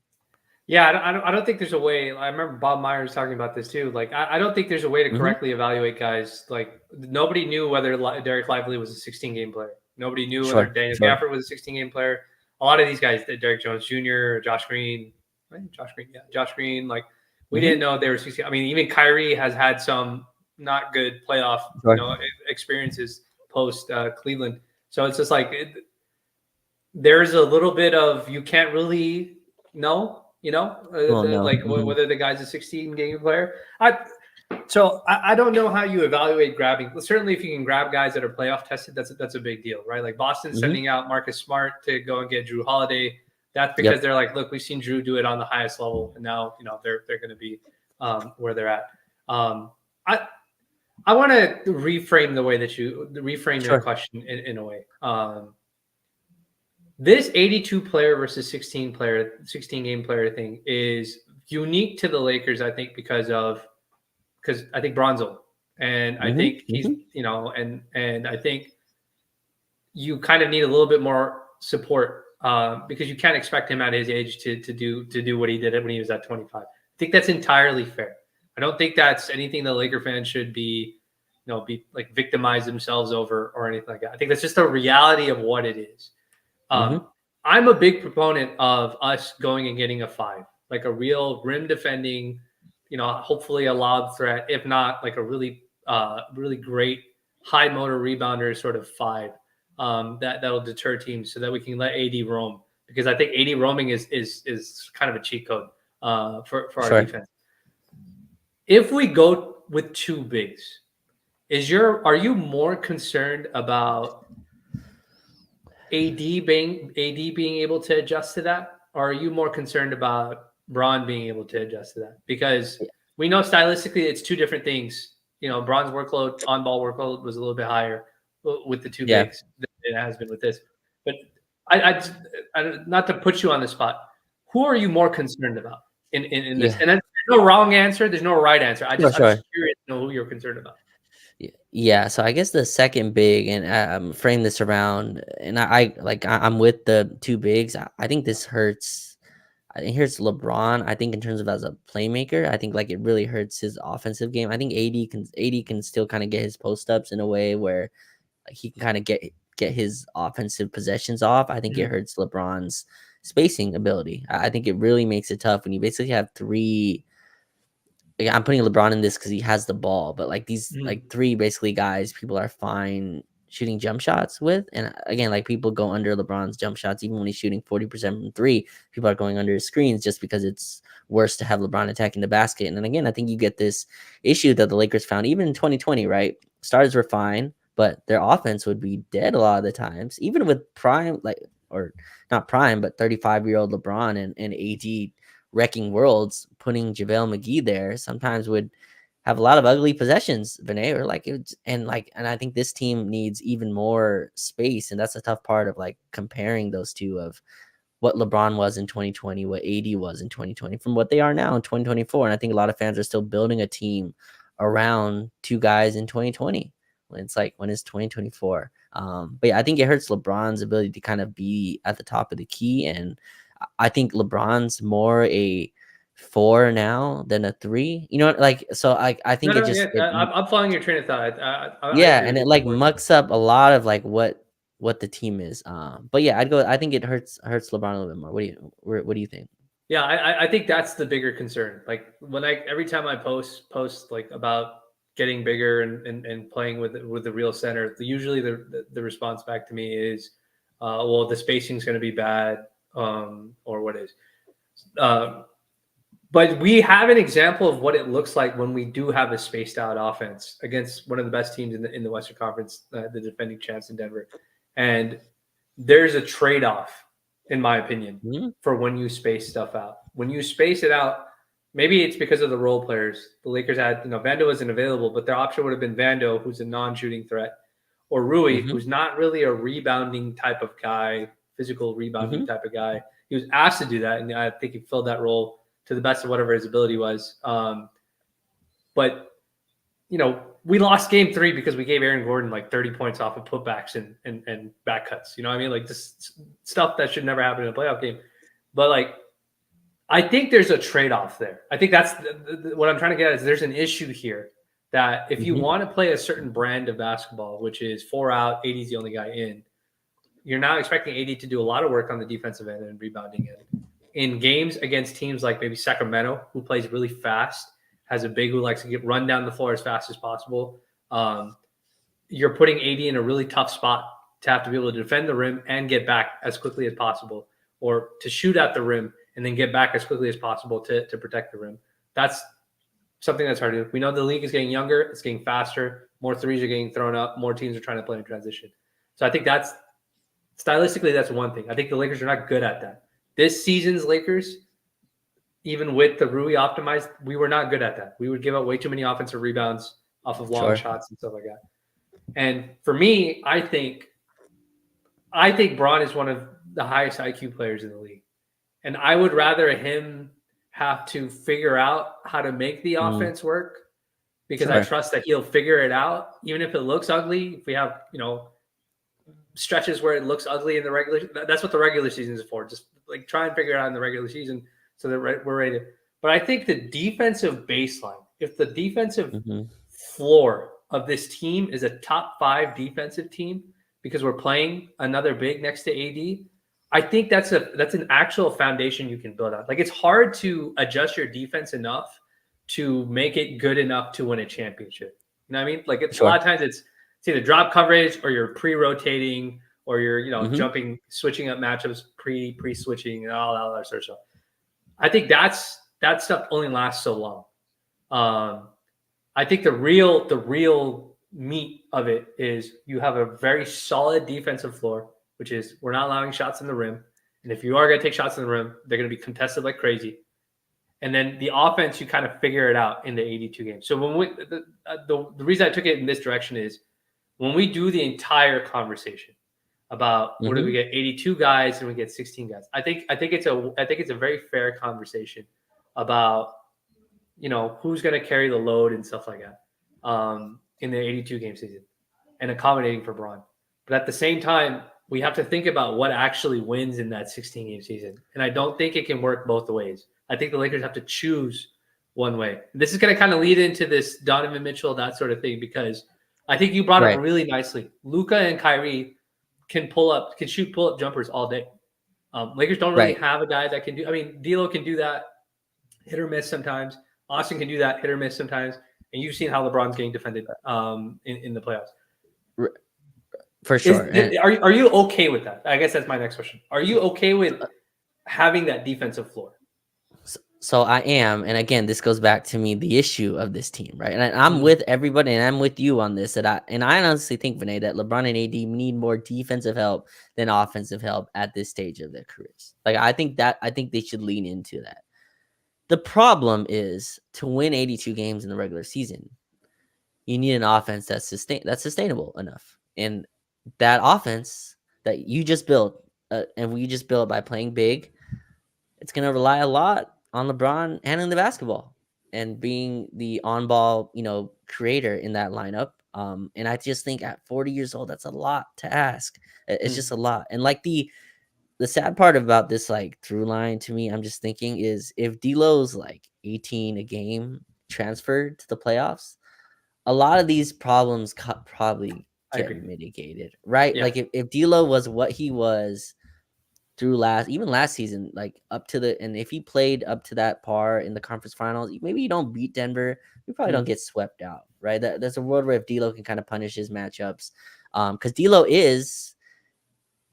Yeah, I don't think there's a way. I remember Bob Myers talking about this too. Like, I don't think there's a way to Mm-hmm. correctly evaluate guys. Like, nobody knew whether Derek Lively was a 16 game player. Nobody knew whether Sure, Daniel sure. Gafford was a 16 game player. A lot of these guys, Derek Jones Jr., Josh Green, right? Josh Green, yeah, Josh Green. Like, we Mm-hmm. didn't know they were 16. I mean, even Kyrie has had some not good playoff, Sure. experiences post Cleveland. So it's just like there's a little bit of you can't really know, Well, no. like Mm-hmm. whether the guy's a 16 game player. I don't know how you evaluate grabbing. Certainly, if you can grab guys that are playoff tested, that's a big deal, right? Like Boston Mm-hmm. sending out Marcus Smart to go and get Drew Holiday. That's because Yep. they're like, look, we've seen Drew do it on the highest level, and now they're going to be where they're at. I I want to reframe the way that you reframe your Sure. question in a way. This 82 player versus 16 game player thing is unique to the Lakers, I think, because I think Bronzo, and I Mm-hmm. think he's Mm-hmm. and I think you kind of need a little bit more support because you can't expect him at his age to do what he did when he was at 25. I think that's entirely fair. I don't think that's anything the Laker fans should be like victimize themselves over or anything like that. I think that's just a reality of what it is. Mm-hmm. I'm a big proponent of us going and getting a 5, like a real rim defending, hopefully a lob threat, if not like a really great high motor rebounder sort of 5 that'll deter teams so that we can let AD roam, because I think AD roaming is kind of a cheat code for our Sure. defense. If we go with 2 bigs, are you more concerned about AD being able to adjust to that, or are you more concerned about Braun being able to adjust to that? Because we know stylistically it's 2 different things. Braun's workload, on ball workload, was a little bit higher with the 2 Yeah. bigs than it has been with this. But not to put you on the spot, who are you more concerned about in this? Yeah. And there's no wrong answer. There's no right answer. Sure. I'm Sure. just curious to know who you're concerned about. Yeah, so I guess the second big, and frame this around, and I'm with the 2 bigs. I think this hurts. I think here's LeBron. I think in terms of as a playmaker, I think like it really hurts his offensive game. I think AD can still kind of get his post ups in a way where like he can kind of get his offensive possessions off. I think it Mhm. hurts LeBron's spacing ability. I think it really makes it tough when you basically have three. Like, I'm putting LeBron in this because he has the ball, but like these Mhm. like three basically guys people are fine shooting jump shots with. And again, like people go under LeBron's jump shots even when he's shooting 40% from three. People are going under his screens just because it's worse to have LeBron attacking the basket. And then again, I think you get this issue that the Lakers found even in 2020, right? Starters were fine, but their offense would be dead a lot of the times, even with prime, like, or not prime, but 35-year-old LeBron and AD wrecking worlds. Putting JaVale McGee there sometimes would have a lot of ugly possessions, Vinay, or like it, and I think this team needs even more space, and that's a tough part of like comparing those two of what LeBron was in 2020, what AD was in 2020, from what they are now in 2024. And I think a lot of fans are still building a team around two guys in 2020. When it's like, when is 2024? But yeah, I think it hurts LeBron's ability to kind of be at the top of the key. And I think LeBron's more a four now than a three. You know what? Like, so I No, think it no, just yeah, I'm following your train of thought. I yeah, agree and with it you. like More, mucks up a lot of like what the team is. But yeah, I'd go. I think it hurts LeBron a little bit more. What do you think? yeah, I think that's the bigger concern. Like when I every time I post like about getting bigger and playing with the real center, usually the response back to me is, well, the spacing's going to be bad, or what is. Uh, but we have an example of what it looks like when we do have a spaced out offense against one of the best teams in the Western Conference, the defending champs in Denver, and there's a trade off, in my opinion, Mhm, for when you space stuff out. When you space it out, maybe it's because of the role players. The Lakers had, Vando wasn't available, but their option would have been Vando, who's a non-shooting threat, or Rui, mhm, who's not really a rebounding type of guy, physical rebounding mhm, type of guy. He was asked to do that, and I think he filled that role to the best of whatever his ability was. But we lost game 3 because we gave Aaron Gordon like 30 points off of putbacks and back cuts. You know what I mean? Like this stuff that should never happen in a playoff game. But like, I think there's a trade-off there. I think that's what I'm trying to get at is there's an issue here that if you mhm, want to play a certain brand of basketball, which is 4 out, 80 is the only guy in, you're now expecting 80 to do a lot of work on the defensive end and rebounding end. In games against teams like maybe Sacramento, who plays really fast, has a big who likes to get run down the floor as fast as possible. You're putting 80 in a really tough spot to have to be able to defend the rim and get back as quickly as possible, or to shoot at the rim and then get back as quickly as possible to protect the rim. That's something that's hard to do. We know the league is getting younger, it's getting faster, more threes are getting thrown up, more teams are trying to play in transition. So I think that's stylistically, that's one thing. I think the Lakers are not good at that. This season's Lakers, even with the Rui optimized, we were not good at that. We would give up way too many offensive rebounds off of long sure. shots and stuff like that. And for me, I think Braun is one of the highest IQ players in the league. And I would rather him have to figure out how to make the Mm, offense work, because I sure, trust that he'll figure it out, even if it looks ugly. If we have, stretches where it looks ugly in the regular, that's what the regular season is for. Just like try and figure it out in the regular season so that we're ready to. But I think the defensive baseline, if the defensive mhm, floor of this team is a top 5 defensive team because we're playing another big next to AD, I think that's an actual foundation you can build on. Like it's hard to adjust your defense enough to make it good enough to win a championship. You know what I mean? Like a lot sure. of times it's either drop coverage or you're pre-rotating or you're Mhm, jumping, switching up matchups, pre-switching and all that other sort of stuff. I think that stuff only lasts so long. Um, I think the real meat of it is you have a very solid defensive floor, which is we're not allowing shots in the rim, and if you are going to take shots in the rim, they're going to be contested like crazy. And then the offense, you kind of figure it out in the 82 games. So when the reason I took it in this direction is when we do the entire conversation about what do we mhm, get 82 guys and we get 16 guys. I think it's a very fair conversation about who's going to carry the load and stuff like that in the 82 game season and accommodating for Braun. But at the same time, we have to think about what actually wins in that 16 game season. And I don't think it can work both ways. I think the Lakers have to choose one way. This is going to kind of lead into this Donovan Mitchell, that sort of thing, because I think you brought up right. really nicely. Luka and Kyrie can shoot pull up jumpers all day. Lakers don't really Right. have a guy that can do. I mean, D'Lo can do that, hit or miss sometimes. Austin can do that, hit or miss sometimes. And you've seen how LeBron's getting defended in the playoffs. R- for Is sure. And are you okay with that? I guess that's my next question. Are you okay with having that defensive floor? so I am, and again, this goes back to me the issue of this team, right? And I'm Mm, with everybody, and I'm with you on this. I honestly think, Vinay, that LeBron and AD need more defensive help than offensive help at this stage of their careers. Like I think they should lean into that. The problem is to win 82 games in the regular season, you need an offense that's sustainable enough, and that offense that you just built, and we just built by playing big, it's going to rely a lot on LeBron handling the basketball and being the on-ball, creator in that lineup. And I just think at 40 years old, that's a lot to ask. It's mm, just a lot. And like the sad part about this like through line to me, I'm just thinking is if D'Lo's like 18 a game transferred to the playoffs, a lot of these problems probably I get agree. mitigated, right? Yeah. Like if D'Lo was what he was through last season, like up to and if he played up to that par in the conference finals, maybe you don't beat Denver, you probably don't Mm, get swept out, right? There's a world where if D'Lo can kind of punish his matchups, because D'Lo is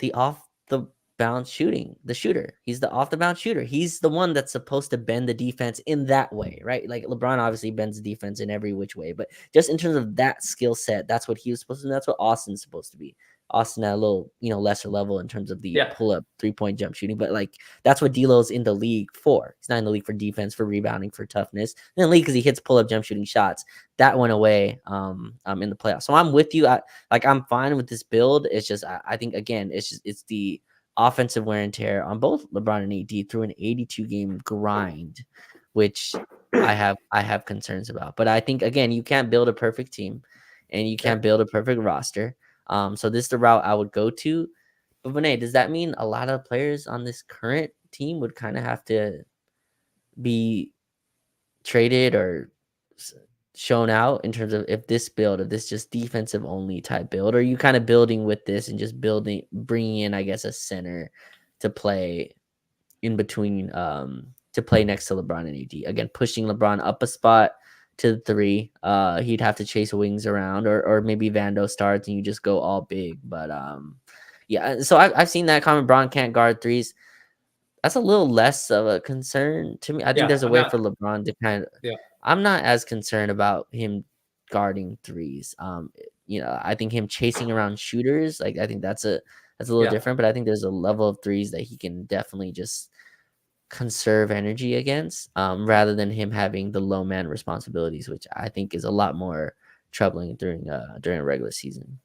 the off the bounce the shooter. He's the off the bounce shooter. He's the one that's supposed to bend the defense in that way, right? Like LeBron obviously bends the defense in every which way, but just in terms of that skill set, that's what he was supposed to do. That's what Austin's supposed to be. Austin at a little, lesser level in terms of the yeah. pull up 3-point jump shooting, but like that's what D'Lo's in the league for. He's not in the league for defense, for rebounding, for toughness. In the league because he hits pull up jump shooting shots. That went away in the playoffs. So I'm with you. I'm fine with this build. It's just I think again, it's the offensive wear and tear on both LeBron and AD through an 82 game grind, which I have concerns about. But I think again, you can't build a perfect team, and you Yeah. can't build a perfect roster. So this is the route I would go to. But Vinay, does that mean a lot of players on this current team would kind of have to be traded or shown out in terms of if this just defensive only type build, or are you kind of building with this and just bringing in, I guess, a center to play in between, to play next to LeBron and AD, again, pushing LeBron up a spot to the three. He'd have to chase wings around, or maybe Vando starts and you just go all big. But yeah, so I've seen that comment. Bron can't guard threes. That's a little less of a concern to me. I think Yeah. there's a I'm way not. for LeBron to kind of. Yeah. I'm not as concerned about him guarding threes. I think him chasing around shooters, like I think that's a little Yeah. different. But I think there's a level of threes that he can definitely just conserve energy against, rather than him having the low man responsibilities, which I think is a lot more troubling during a regular season.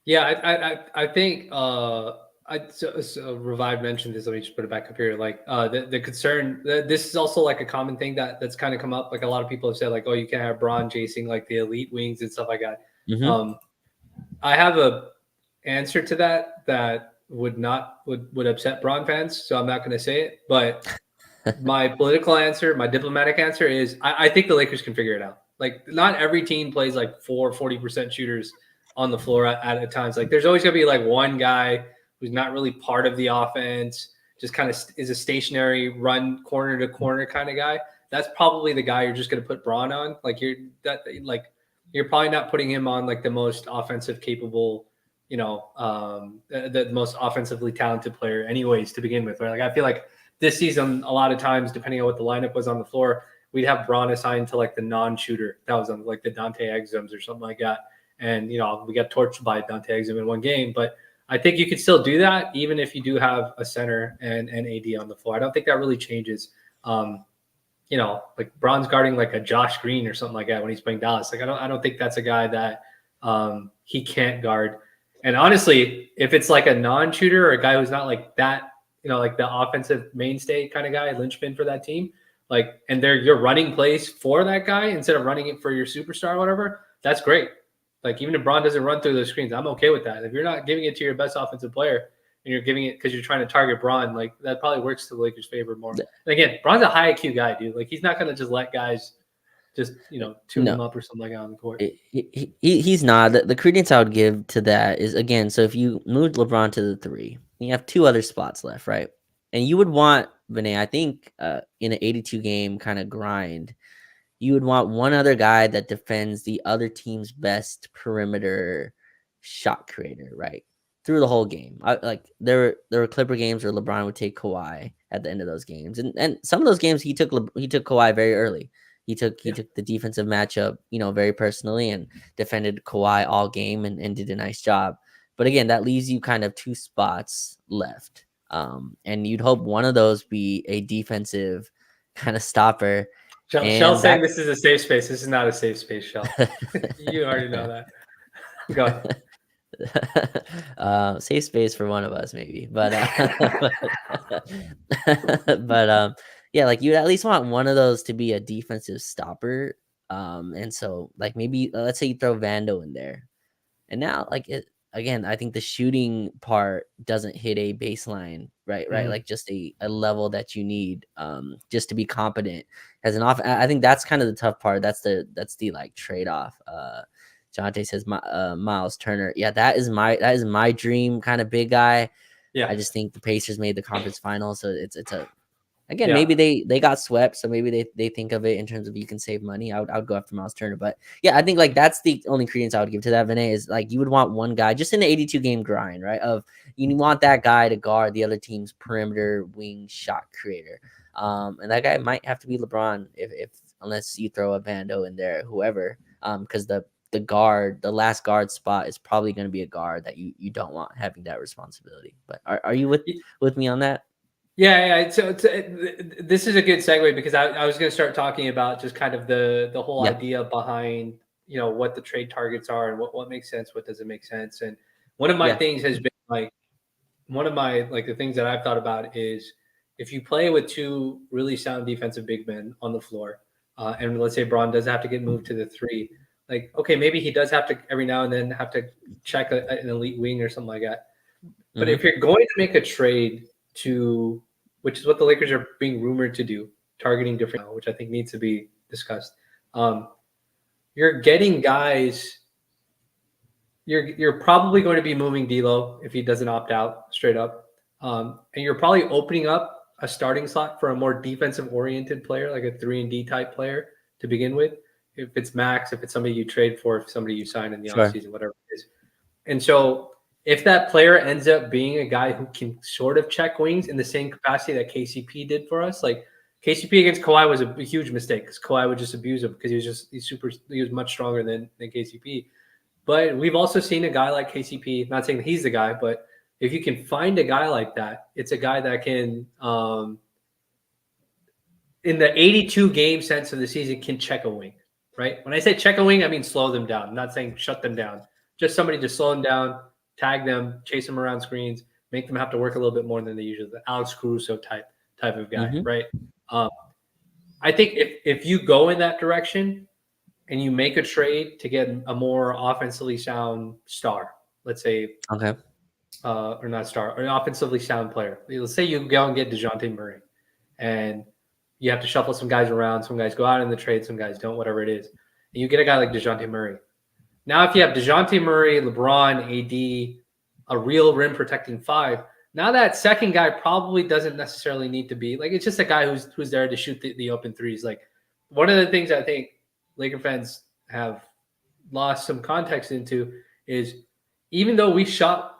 Yeah, I think so Revive mentioned this. Let me just put it back up here. Like the concern. This is also like a common thing that's kind of come up. Like a lot of people have said, like, oh, you can't have Braun chasing like the elite wings and stuff like that. Hmm. Um, I have a answer to that would not would upset Braun fans, so I'm not going to say it. But my political answer, my diplomatic answer is I think the Lakers can figure it out. Like, not every team plays like 40% shooters on the floor at times. Like, there's always going to be like one guy who's not really part of the offense, just kind of is a stationary run corner to corner kind of guy. That's probably the guy you're just going to put Braun on. You're probably not putting him on like the most offensive capable, the most offensively talented player, anyways, to begin with. Right? Like, I feel like this season, a lot of times, depending on what the lineup was on the floor, we'd have Braun assigned to like the non-shooter. That was on like the Dante Exums or something like that. And, we got torched by Dante Exum in one game. But I think you could still do that, even if you do have a center and AD on the floor. I don't think that really changes. Like Braun's guarding like a Josh Green or something like that when he's playing Dallas. Like, I don't think that's a guy that he can't guard. And honestly, if it's like a non-shooter or a guy who's not like that, like the offensive mainstay kind of guy, linchpin for that team, like, and you're running plays for that guy instead of running it for your superstar or whatever, that's great. Like, even if Braun doesn't run through those screens, I'm okay with that. If you're not giving it to your best offensive player and you're giving it because you're trying to target Braun, like, that probably works to the Lakers' favor more. And again, Braun's a high IQ guy, dude. Like, he's not going to just let guys just, tune No, him up or something like that on the court. he's not. The credence I would give to that is, again, so if you moved LeBron to the three, you have two other spots left, right? And you would want Vinay, I think, in an 82 game kind of grind, you would want one other guy that defends the other team's best perimeter shot creator, right? Through the whole game. Like there were Clipper games where LeBron would take Kawhi at the end of those games. And some of those games he took Kawhi very early. He Yeah. took the defensive matchup, very personally and defended Kawhi all game and did a nice job. But again, that leaves you kind of two spots left. And you'd hope one of those be a defensive kind of stopper. Shell's And saying that this is a safe space. This is not a safe space, Shell. You already know that. Go. Safe space for one of us maybe, but yeah, like you at least want one of those to be a defensive stopper. And so like maybe let's say you throw Vando in there, and now like again, I think the shooting part doesn't hit a baseline, right? Right, Mhm. like just a level that you need just to be competent as an off. I think that's kind of the tough part. That's the like trade off. Jonte says Miles Turner. Yeah, that is my dream kind of big guy. Yeah. I just think the Pacers made the conference final, so it's a again, Yeah. maybe they got swept, so maybe they think of it in terms of you can save money. I would go after Miles Turner, but yeah, I think like that's the only credence I would give to that. Vinay is like you would want one guy just in the 82 game grind, right? Of you want that guy to guard the other team's perimeter wing shot creator, and that guy might have to be LeBron if unless you throw a Bando in there, whoever, because the last guard spot is probably going to be a guard that you don't want having that responsibility. But are you with me on that? Yeah. So this is a good segue because I was going to start talking about just kind of the whole Yeah. idea behind what the trade targets are and what makes sense, what doesn't make sense. And one of my Yeah. things has been like one of my like the things that I've thought about is if you play with two really sound defensive big men on the floor, and let's say Braun does have to get moved to the three, like okay, maybe he does have to every now and then have to check an elite wing or something like that. But Mm-hmm. if you're going to make a trade to, which is what the Lakers are being rumored to do, targeting different, which I think needs to be discussed. Um, you're getting guys. You're probably going to be moving D'Lo if he doesn't opt out straight up, and you're probably opening up a starting slot for a more defensive oriented player, like a 3-and-D type player to begin with. If it's Max, if it's somebody you trade for, if somebody you sign in the Sure. offseason, whatever it is. And so if that player ends up being a guy who can sort of check wings in the same capacity that KCP did for us, like KCP against Kawhi was a huge mistake because Kawhi would just abuse him because he was much stronger than KCP. But we've also seen a guy like KCP, not saying that he's the guy, but if you can find a guy like that, it's a guy that can, in the 82 game sense of the season, can check a wing, right? When I say check a wing, I mean slow them down. I'm not saying shut them down. Just somebody to slow them down, tag them, chase them around screens, make them have to work a little bit more than they usually. The Alex Caruso type of guy, Mm-hmm. right? Um, I think if you go in that direction, and you make a trade to get a more offensively sound star, let's say, Okay. or not star, or an offensively sound player. Let's say you go and get DeJounte Murray, and you have to shuffle some guys around. Some guys go out in the trade, some guys don't, whatever it is. And you get a guy like DeJounte Murray. Now, if you have DeJounte Murray, LeBron, AD, a real rim protecting five, now that second guy probably doesn't necessarily need to be like it's just a guy who's there to shoot the open threes. Like one of the things I think Laker fans have lost some context into is even though we shot,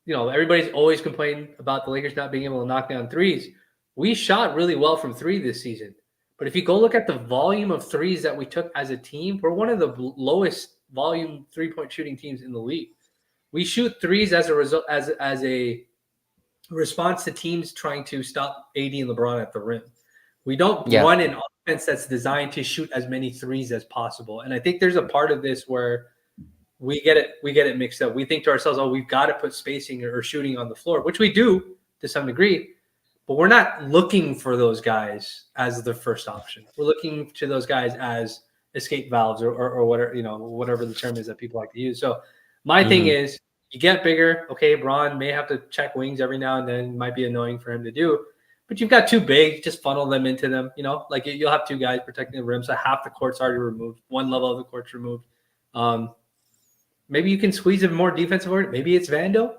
everybody's always complained about the Lakers not being able to knock down threes. We shot really well from three this season. But if you go look at the volume of threes that we took as a team, we're one of the lowest volume 3-point shooting teams in the league. We shoot threes as a result as a response to teams trying to stop AD and LeBron at the rim. We don't Yeah. run an offense that's designed to shoot as many threes as possible. And I think there's a part of this where we get it mixed up. We think to ourselves, oh, we've got to put spacing or shooting on the floor, which we do to some degree, but we're not looking for those guys as the first option. We're looking to those guys as escape valves or whatever, whatever the term is that people like to use. So my thing Mm-hmm. is you get bigger. Okay, Braun may have to check wings every now and then. It might be annoying for him to do. But you've got two big, just funnel them into them. Like you'll have two guys protecting the rim, so half the court's already removed, one level of the court's removed. Maybe you can squeeze a more defensive order. Maybe it's Vando.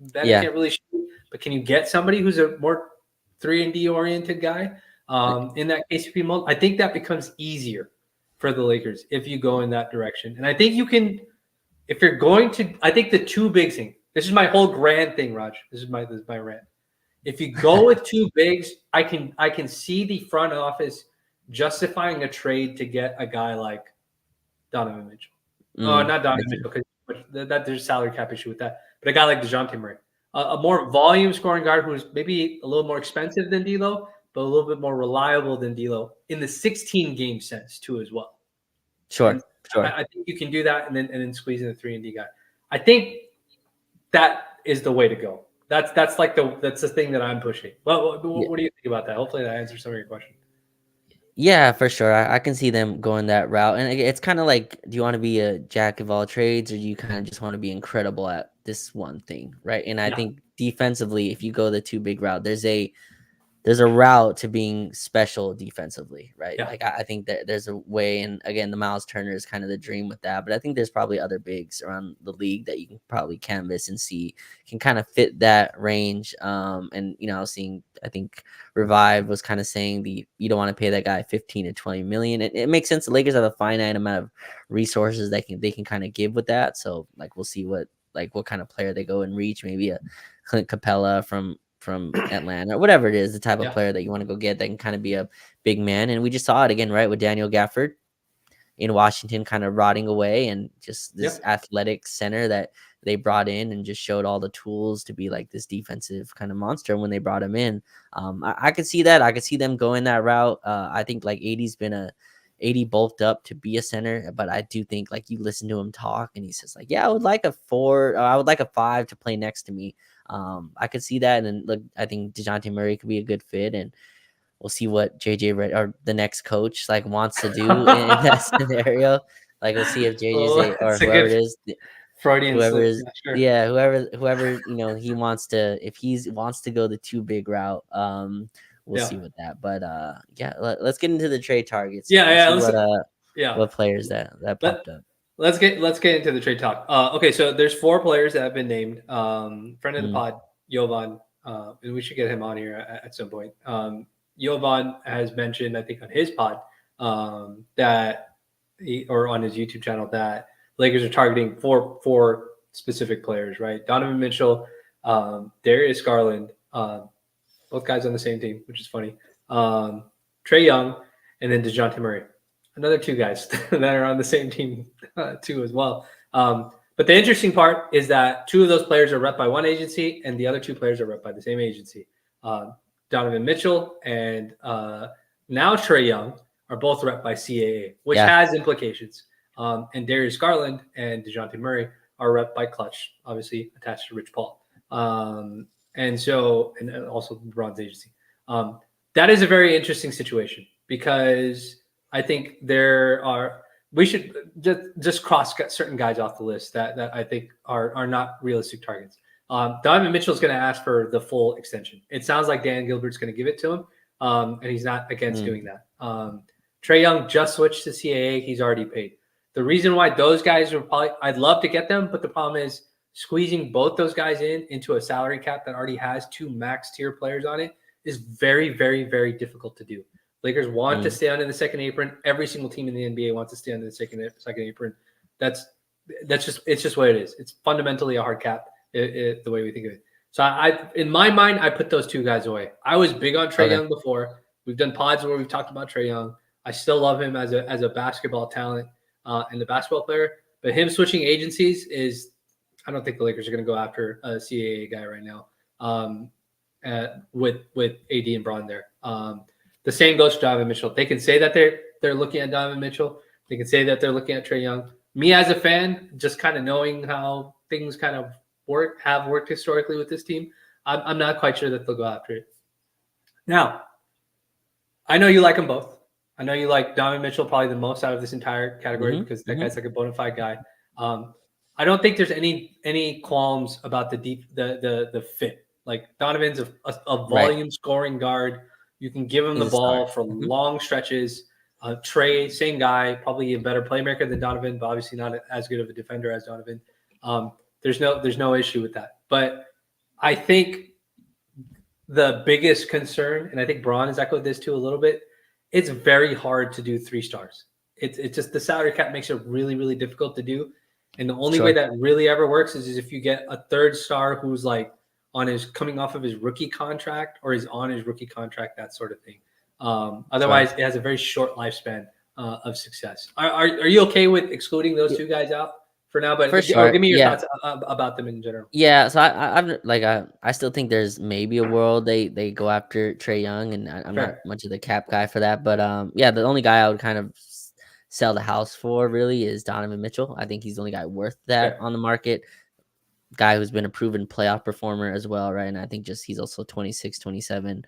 Vando Yeah. can't really shoot, but can you get somebody who's a more 3-and-D oriented guy in that KCP mold, I think that becomes easier for the Lakers if you go in that direction. And I think you can, if you're going to, I think the two big thing. This is my whole grand thing, Raj. This is my rant. If you go with two bigs, I can see the front office justifying a trade to get a guy like Donovan Mitchell. Not Donovan Mitchell, because that there's a salary cap issue with that. But a guy like DeJounte Murray, a more volume scoring guard who's maybe a little more expensive than D'Lo, but a little bit more reliable than D'Lo in the 16 game sense too as well. Sure. I think you can do that and then squeeze in the 3-and-D guy. I think that is the way to go. That's the thing that I'm pushing. Well, what do you think about that? Hopefully that answers some of your questions. Yeah, for sure. I can see them going that route. And it's kind of like, do you want to be a jack of all trades, or do you kind of just want to be incredible at this one thing, right? And I think defensively, if you go the two big route, there's a route to being special defensively, right? Yeah. Like I think that there's a way, and again, the Miles Turner is kind of the dream with that. But I think there's probably other bigs around the league that you can probably canvas and see can kind of fit that range. And I think Revive was kind of saying you don't want to pay that guy 15 to 20 million. It makes sense. The Lakers have a finite amount of resources they can kind of give with that. So like we'll see what kind of player they go and reach. Maybe a Clint Capella from Atlanta, or whatever it is, the type of player that you want to go get that can kind of be a big man. And we just saw it again, right, with Daniel Gafford in Washington kind of rotting away, and just this athletic center that they brought in and just showed all the tools to be like this defensive kind of monster when they brought him in. I could see that. I could see them going that route. I think like AD bulked up to be a center, but I do think like you listen to him talk and he says like, yeah, I would like a 4, I would like a 5 to play next to me. I could see that. And then look, I think DeJounte Murray could be a good fit, and we'll see what JJ Redick or the next coach like wants to do in that scenario. Like we'll see if JJ's or whoever it is, Freudian whoever slip, is, sure. whoever he wants to, if he wants to go the two big route, we'll see with that. But let's get into the trade targets. What players that popped up. Let's get into the trade talk. Okay, so there's 4 players that have been named. Friend of the pod, Jovan, and we should get him on here at some point. Jovan has mentioned, I think, on his pod that or on his YouTube channel that Lakers are targeting four specific players, right? Donovan Mitchell, Darius Garland, both guys on the same team, which is funny. Trae Young, and then DeJounte Murray. Another 2 guys that are on the same team too as well. But the interesting part is that 2 of those players are rep by one agency, and the other 2 players are rep by the same agency. Donovan Mitchell and now Trae Young are both rep by CAA, which has implications. And Darius Garland and DeJounte Murray are rep by Clutch, obviously attached to Rich Paul. And also LeBron's agency. That is a very interesting situation because I think we should just cross certain guys off the list that I think are not realistic targets. Donovan Mitchell is going to ask for the full extension. It sounds like Dan Gilbert's going to give it to him, and he's not against doing that. Trae Young just switched to CAA. He's already paid. The reason why those guys are probably – I'd love to get them, but the problem is squeezing both those guys into a salary cap that already has 2 max tier players on it is very, very, very difficult to do. Lakers want to stay under the second apron. Every single team in the NBA wants to stay under the second apron. It's just what it is. It's fundamentally a hard cap, the way we think of it. So in my mind, I put those 2 guys away. I was big on Trae Young before. We've done pods where we've talked about Trae Young. I still love him as a basketball talent and a basketball player. But him switching agencies I don't think the Lakers are going to go after a CAA guy right now with AD and Bron there. The same goes to Donovan Mitchell. They can say that they're looking at Donovan Mitchell. They can say that they're looking at Trae Young. Me as a fan, just kind of knowing how things kind of have worked historically with this team, I'm not quite sure that they'll go after it. Now, I know you like them both. I know you like Donovan Mitchell probably the most out of this entire category because that guy's like a bona fide guy. I don't think there's any qualms about the fit. Like Donovan's a volume scoring guard. You can give him the ball for long stretches. Trae, same guy, probably a better playmaker than Donovan, but obviously not as good of a defender as Donovan. There's no issue with that. But I think the biggest concern, and I think Braun has echoed this too a little bit. It's very hard to do 3 stars. It's just the salary cap makes it really really difficult to do, and the only way Sure. that really ever works is if you get a third star who's like on his coming off of his rookie contract or is on his rookie contract, that sort of thing. Sure. Otherwise, it has a very short lifespan of success. Are you okay with excluding those Yeah, two guys out for now? But for give sure. me your Yeah. thoughts about them in general. Yeah, so I'm like I still think there's maybe a world they go after Trey Young, and I'm not Fair. much of the cap guy for that, but yeah, the only guy I would kind of sell the house for really is Donovan Mitchell. I think he's the only guy worth that Fair. on the market. Guy who's been a proven playoff performer as well, right? And I think just he's also 26, 27.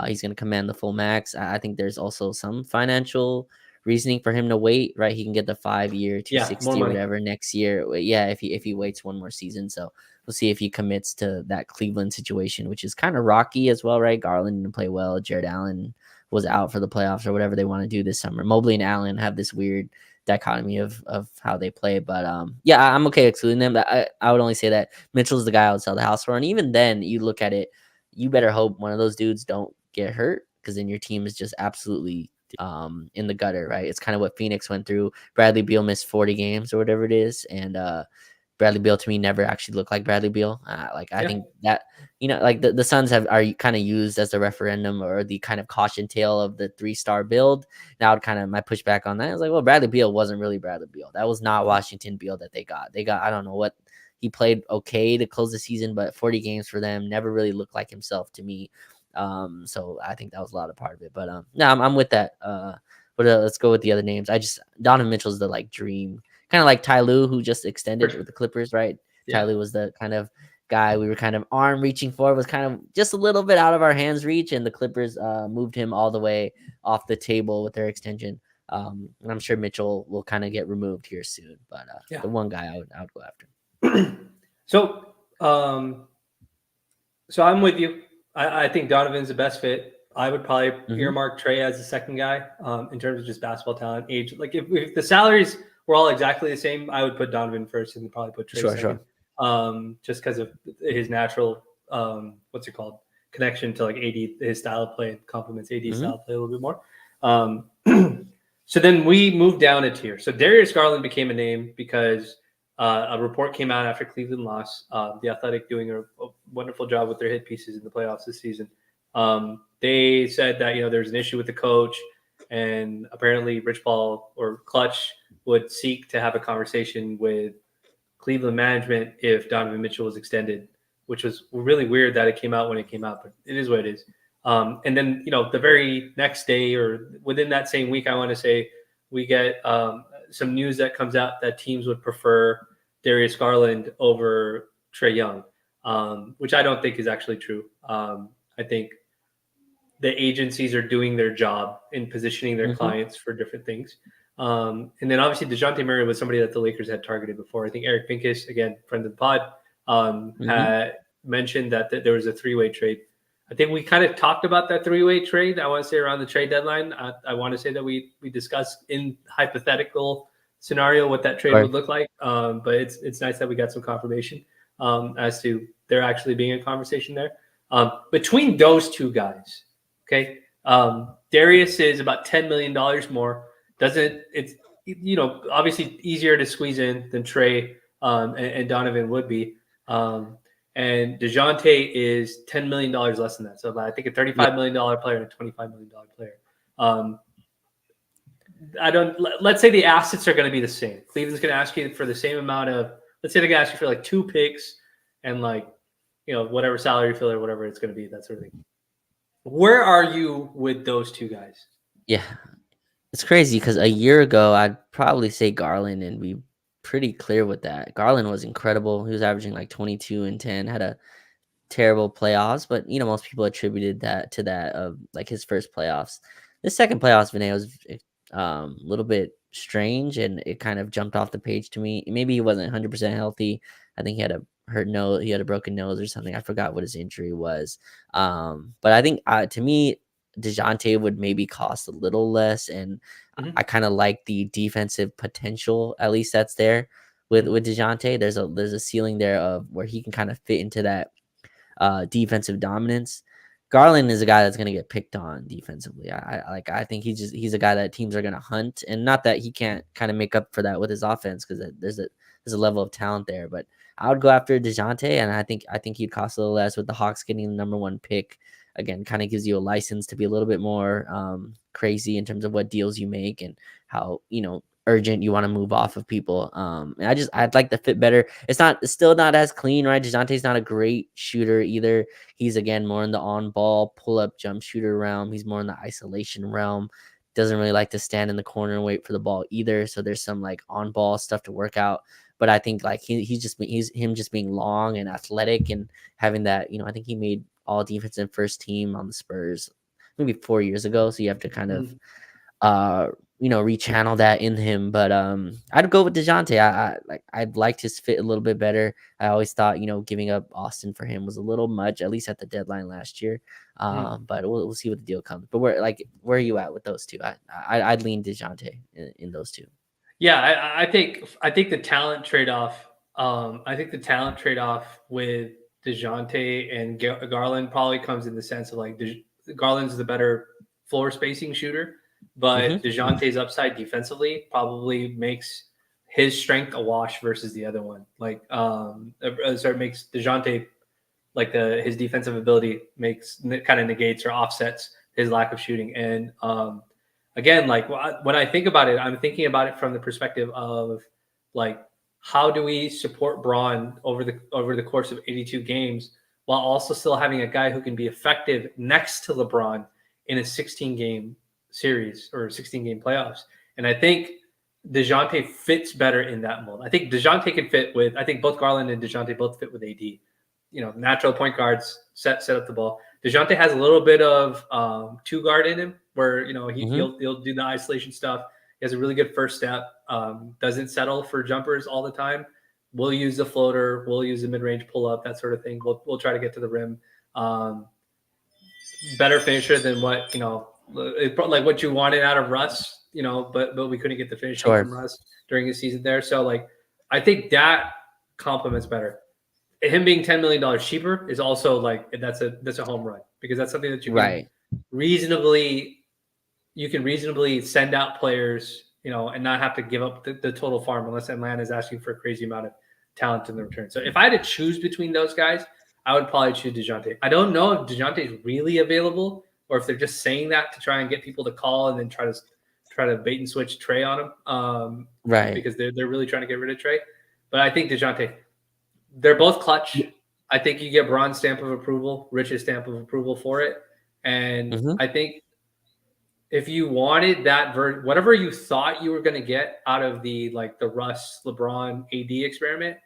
He's going to command the full max. I think there's also some financial reasoning for him to wait, right? He can get the 5 year, Yeah, more 260 or money. whatever next year. Yeah, if he waits one more season. So we'll see if he commits to that Cleveland situation, which is kind of rocky as well, right? Garland didn't play well. Jared Allen was out for the playoffs or whatever they want to do this summer. Mobley and Allen have this weird dichotomy of how they play. But yeah, I'm okay excluding them. I would only say that Mitchell's the guy I would sell the house for. And even then, you look at it, you better hope one of those dudes don't get hurt, because then your team is just absolutely in the gutter, right? It's kind of what Phoenix went through. Bradley Beal missed 40 games or whatever it is, and Bradley Beal to me never actually looked like Bradley Beal. Like I Yeah. think that like the Suns are kind of used as the referendum or the kind of caution tale of the 3-star build. Now, kind of my pushback on that is like, well, Bradley Beal wasn't really Bradley Beal. That was not Washington Beal that they got. They got, I don't know what, he played okay to close the season, but 40 games for them never really looked like himself to me. So I think that was a lot of part of it. But no, I'm with that. But let's go with the other names. Donovan Mitchell's the like dream, kind of like Ty Lue, who just For extended sure. with the Clippers, right? Ty Yeah. Lue was the kind of guy we were kind of arm reaching for, was kind of just a little bit out of our hands reach, and the Clippers moved him all the way off the table with their extension. And I'm sure Mitchell will kind of get removed here soon, but Yeah. the one guy I would go after. So, so I'm with you. I think Donovan's the best fit. I would probably Mm-hmm. earmark Trey as the second guy in terms of just basketball talent, age. Like if the salaries were all exactly the same, I would put Donovan first and then probably put Trey Sure, second, sure. just because of his natural what's it called connection to like AD, his style of play complements AD Mm-hmm. style of play a little bit more. Um, so then we moved down a tier. So Darius Garland became a name because a report came out after Cleveland lost. The Athletic doing a wonderful job with their hit pieces in the playoffs this season. They said that there's an issue with the coach, and apparently Rich Paul or Clutch would seek to have a conversation with Cleveland management if Donovan Mitchell was extended, which was really weird that it came out when it came out, but it is what it is. And then the very next day or within that same week, I want to say we get some news that comes out that teams would prefer Darius Garland over Trey Young, which I don't think is actually true. I think the agencies are doing their job in positioning their Mm-hmm. clients for different things. And then obviously DeJounte Murray was somebody that the Lakers had targeted before. I think Eric Pincus, again, friend of the pod, Mm-hmm. had mentioned that there was a 3-way trade. I think we kind of talked about that 3-way trade. I want to say around the trade deadline. I want to say that we discussed in hypothetical scenario what that trade Sure. would look like. But it's nice that we got some confirmation as to there actually being a conversation there. Between those two guys, okay, Darius is about $10 million more. Doesn't it's obviously easier to squeeze in than Trey and Donovan would be. And DeJounte is $10 million less than that. So I think a Yeah. $35 million player and a $25 million player. Um, I don't. Let's say the assets are going to be the same. Cleveland's going to ask you for the same amount of. Let's say they're going to ask you for like 2 picks and like whatever salary filler, whatever it's going to be, that sort of thing. Where are you with those two guys? Yeah. It's crazy because a year ago, I'd probably say Garland and be pretty clear with that. Garland was incredible. He was averaging like 22 and 10, had a terrible playoffs, but most people attributed that to that of like his first playoffs. The second playoffs, Vinay was a little bit strange, and it kind of jumped off the page to me. Maybe he wasn't 100% healthy. I think he had a hurt nose, he had a broken nose or something. I forgot what his injury was. But I think to me, DeJounte would maybe cost a little less, and Mm-hmm. I kind of like the defensive potential, at least that's there with DeJounte. There's a ceiling there of where he can kind of fit into that defensive dominance. Garland is a guy that's going to get picked on defensively. I think he's a guy that teams are going to hunt, and not that he can't kind of make up for that with his offense, because there's a level of talent there. But I would go after DeJounte, and I think he'd cost a little less with the Hawks getting the number one pick. Again, kind of gives you a license to be a little bit more crazy in terms of what deals you make and how urgent you want to move off of people. And I'd like to fit better. It's still not as clean, right? DeJounte's not a great shooter either. He's again more in the on ball pull up jump shooter realm. He's more in the isolation realm. Doesn't really like to stand in the corner and wait for the ball either. So there's some like on ball stuff to work out. But I think like he's him just being long and athletic and having that, I think he made all defensive first team on the Spurs maybe 4 years ago. So you have to kind of uh rechannel that in him. But I'd go with DeJounte. I'd like his fit a little bit better. I always thought giving up Austin for him was a little much, at least at the deadline last year. But we'll see what the deal comes. But where are you at with those two? I'd lean DeJounte in those two. Yeah, I think the talent trade off. I think the talent trade off with Dejounte and Garland probably comes in the sense of like Garland's the better floor spacing shooter, but Dejounte's upside defensively probably makes his strength a wash versus the other one. Like, so it makes Dejounte like his defensive ability kind of negates or offsets his lack of shooting. And again, like when I think about it, I'm thinking about it from the perspective of like, how do we support Braun over the course of 82 games while also still having a guy who can be effective next to LeBron in a 16 game series or 16 game playoffs? And I think DeJounte fits better in that mold. I think DeJounte can fit with, I think both Garland and DeJounte both fit with AD. Natural point guards set up the ball. DeJounte has a little bit of two guard in him where, he'll do the isolation stuff. He has a really good first step. Doesn't settle for jumpers all the time. We'll use the floater. We'll use the mid-range pull-up, that sort of thing. We'll try to get to the rim. Better finisher than what, like what you wanted out of Russ, but we couldn't get the finishing from Russ during the season there. So, like, I think that complements better. Him being $10 million cheaper is also like that's a home run, because that's something that you can reasonably send out players, and not have to give up the total farm unless Atlanta is asking for a crazy amount of talent in the return. So if I had to choose between those guys, I would probably choose DeJounte. I don't know if DeJounte is really available or if they're just saying that to try and get people to call and then try to bait and switch Trey on him, because they're really trying to get rid of Trey. But I think DeJounte. They're both clutch. I think you get Braun's stamp of approval, Rich's stamp of approval for it. And I think if you wanted that whatever you thought you were going to get out of the Russ, LeBron, AD experiment,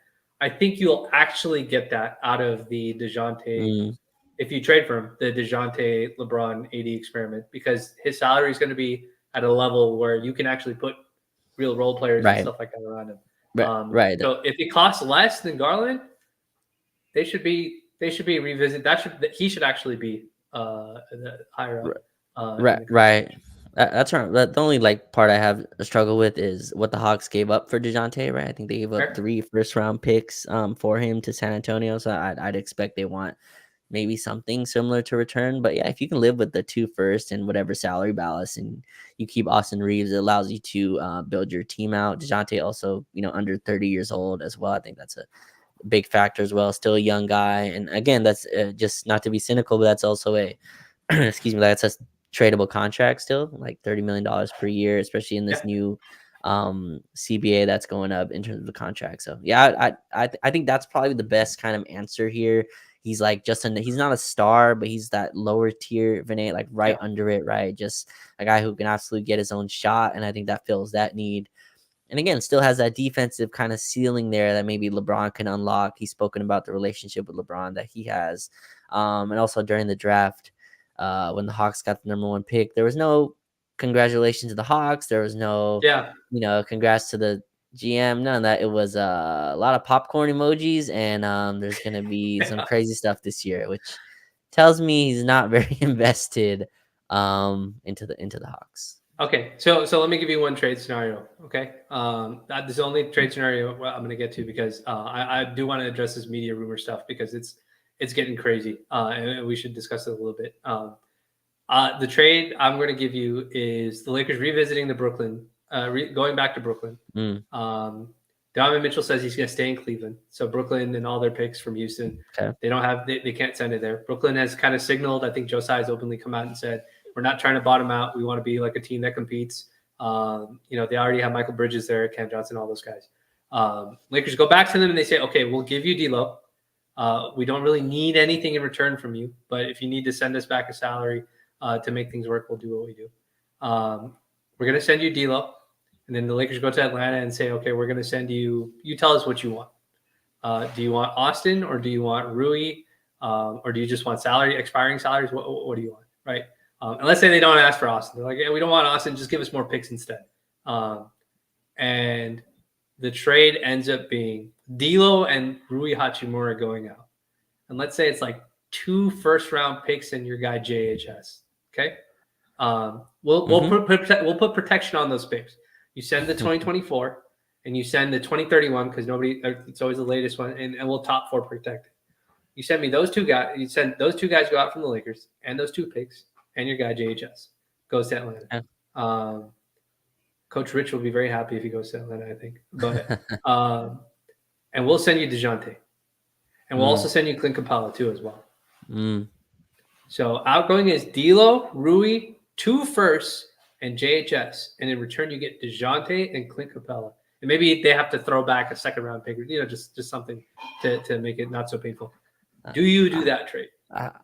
I think you'll actually get that out of the DeJounte. If you trade for him, the DeJounte, LeBron, AD experiment, because his salary is going to be at a level where you can actually put real role players and stuff like that around him. So if it costs less than Garland, they should be revisited. He should actually be higher up. Right. That's right. The only part I have a struggle with is what the Hawks gave up for DeJounte. Right. I think they gave up 3 first round picks for him to San Antonio. So I'd expect they want maybe something similar to return. But yeah, if you can live with the 2 first and whatever salary ballast, and you keep Austin Reeves, it allows you to build your team out. DeJounte also, under 30 years old as well. I think that's a big factor as well. Still a young guy. And again, that's just not to be cynical, but that's also a, excuse me, that's a tradable contract still, like $30 million per year, especially in this new CBA that's going up in terms of the contract. So yeah, I think that's probably the best kind of answer here. He's like he's not a star, but he's that lower tier Vinay, like under it, right? Just a guy who can absolutely get his own shot. And I think that fills that need. And again, still has that defensive kind of ceiling there that maybe LeBron can unlock. He's spoken about the relationship with LeBron that he has. And also during the draft, when the Hawks got the number 1 pick, there was no congratulations to the Hawks. There was no, congrats to the GM. None of that. It was a lot of popcorn emojis, and there's going to be some crazy stuff this year, which tells me he's not very invested into the Hawks. Okay, so let me give you one trade scenario. Okay, this is the only trade scenario I'm going to get to, because I do want to address this media rumor stuff, because it's it's getting crazy, and we should discuss it a little bit. The trade I'm going to give you is the Lakers revisiting the Brooklyn, going back to Brooklyn. Mm, Donovan Mitchell says he's going to stay in Cleveland. So Brooklyn and all their picks from Houston, okay. they can't send it there. Brooklyn has kind of signaled. I think Josiah has openly come out and said, we're not trying to bottom out. We want to be like a team that competes. They already have Michael Bridges there, Cam Johnson, all those guys. Lakers go back to them and they say, okay, we'll give you D'Lo. We don't really need anything in return from you, but if you need to send us back a salary to make things work, we'll do what we do. We're going to send you D'Lo. And then the Lakers go to Atlanta and say, okay, we're going to send you, you tell us what you want. Do you want Austin or do you want Rui? Or do you just want expiring salaries? What do you want? Right. And let's say they don't ask for Austin. They're like, yeah, we don't want Austin. Just give us more picks instead. And the trade ends up being D'Lo and Rui Hachimura going out. And let's say it's like 2 first-round picks and your guy JHS. Okay. We'll put protection on those picks. You send the 2024 and you send the 2031 because it's always the latest one, and we'll top 4 protect it. You send me those 2 guys. You send those 2 guys go out from the Lakers and those 2 picks, and your guy JHS goes to Atlanta. Yeah. Coach Rich will be very happy if he goes to Atlanta, I think. But and we'll send you DeJounte, and we'll also send you Clint Capella too as well. So outgoing is D'Lo, Rui, 2 firsts, and JHS, and in return you get DeJounte and Clint Capella, and maybe they have to throw back a 2nd-round pick, just something to make it not so painful. Do you do that trade?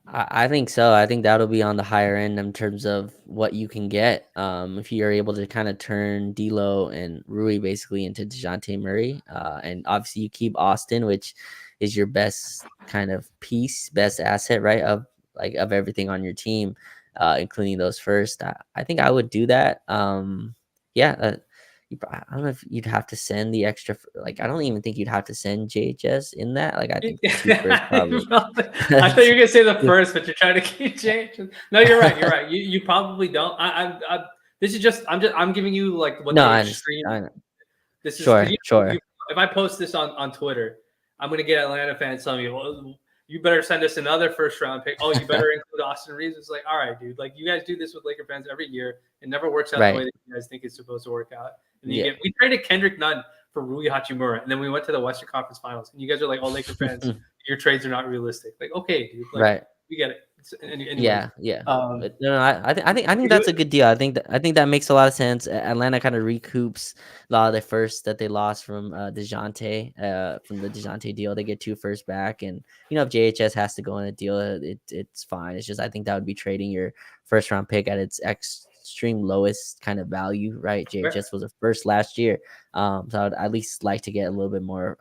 I think so. I think that'll be on the higher end in terms of what you can get. If you're able to kind of turn D'Lo and Rui basically into DeJounte Murray, and obviously you keep Austin, which is your best kind of piece, best asset, right? Of everything on your team. Including those first. I think I would do that. I don't know if you'd have to send the extra. I don't even think you'd have to send JHS in that. I think 2 first probably. I thought you were gonna say the first, but you're trying to keep JHS. No, you're right. You're right. You probably don't. This is just. I'm giving you what the extreme. This is sure. If I post this on Twitter, I'm gonna get Atlanta fans telling me, well, you better send us another 1st-round pick. Oh, you better include Austin Reeves. It's like, all right, dude. You guys do this with Laker fans every year. It never works out the way that you guys think it's supposed to work out. And we traded Kendrick Nunn for Rui Hachimura, and then we went to the Western Conference Finals. And you guys are like, oh, Laker fans, your trades are not realistic. Okay, dude. Right. We get it. Anyways, yeah. But no, I think that's a good deal. I think that makes a lot of sense. Atlanta kind of recoups a lot of their first that they lost from DeJounte, from the DeJounte deal. They get 2 first back, and if JHS has to go in a deal, it's fine. It's just I think that would be trading your 1st-round pick at its extreme lowest kind of value, right? JHS was a first last year, so I'd at least like to get a little bit more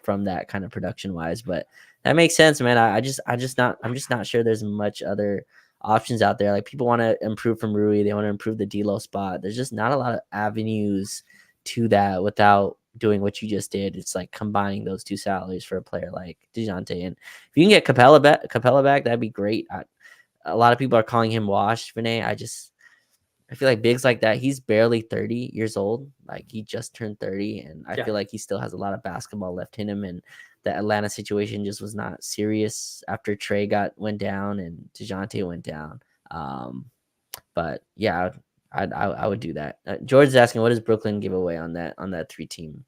from that kind of production wise, but. That makes sense, man. I'm just not sure there's much other options out there. People want to improve from Rui, they want to improve the D'Lo spot. There's just not a lot of avenues to that without doing what you just did. It's combining those 2 salaries for a player like DeJounte. And if you can get Capella back, that'd be great. A lot of people are calling him washed, Vinay. I feel like bigs like that, he's barely 30 years old. He just turned 30, and I feel like he still has a lot of basketball left in him. And the Atlanta situation just was not serious after Trey went down and DeJounte went down. But yeah, I would do that. George's asking, what does Brooklyn give away on that 3-team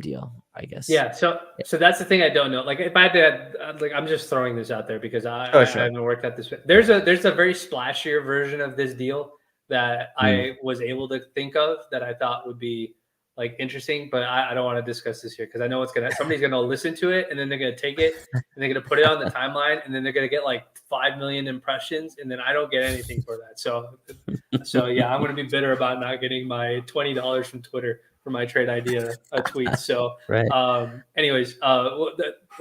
deal? I guess. Yeah. So that's the thing I don't know. If I had to, I'm just throwing this out there because I haven't worked out this. There's a very splashier version of this deal that I was able to think of that I thought would be interesting, but I don't want to discuss this here because I know somebody's gonna listen to it and then they're gonna take it and they're gonna put it on the timeline and then they're gonna get 5 million impressions and then I don't get anything for that. So yeah, I'm gonna be bitter about not getting my $20 from Twitter for my trade idea tweet. So right. Anyways,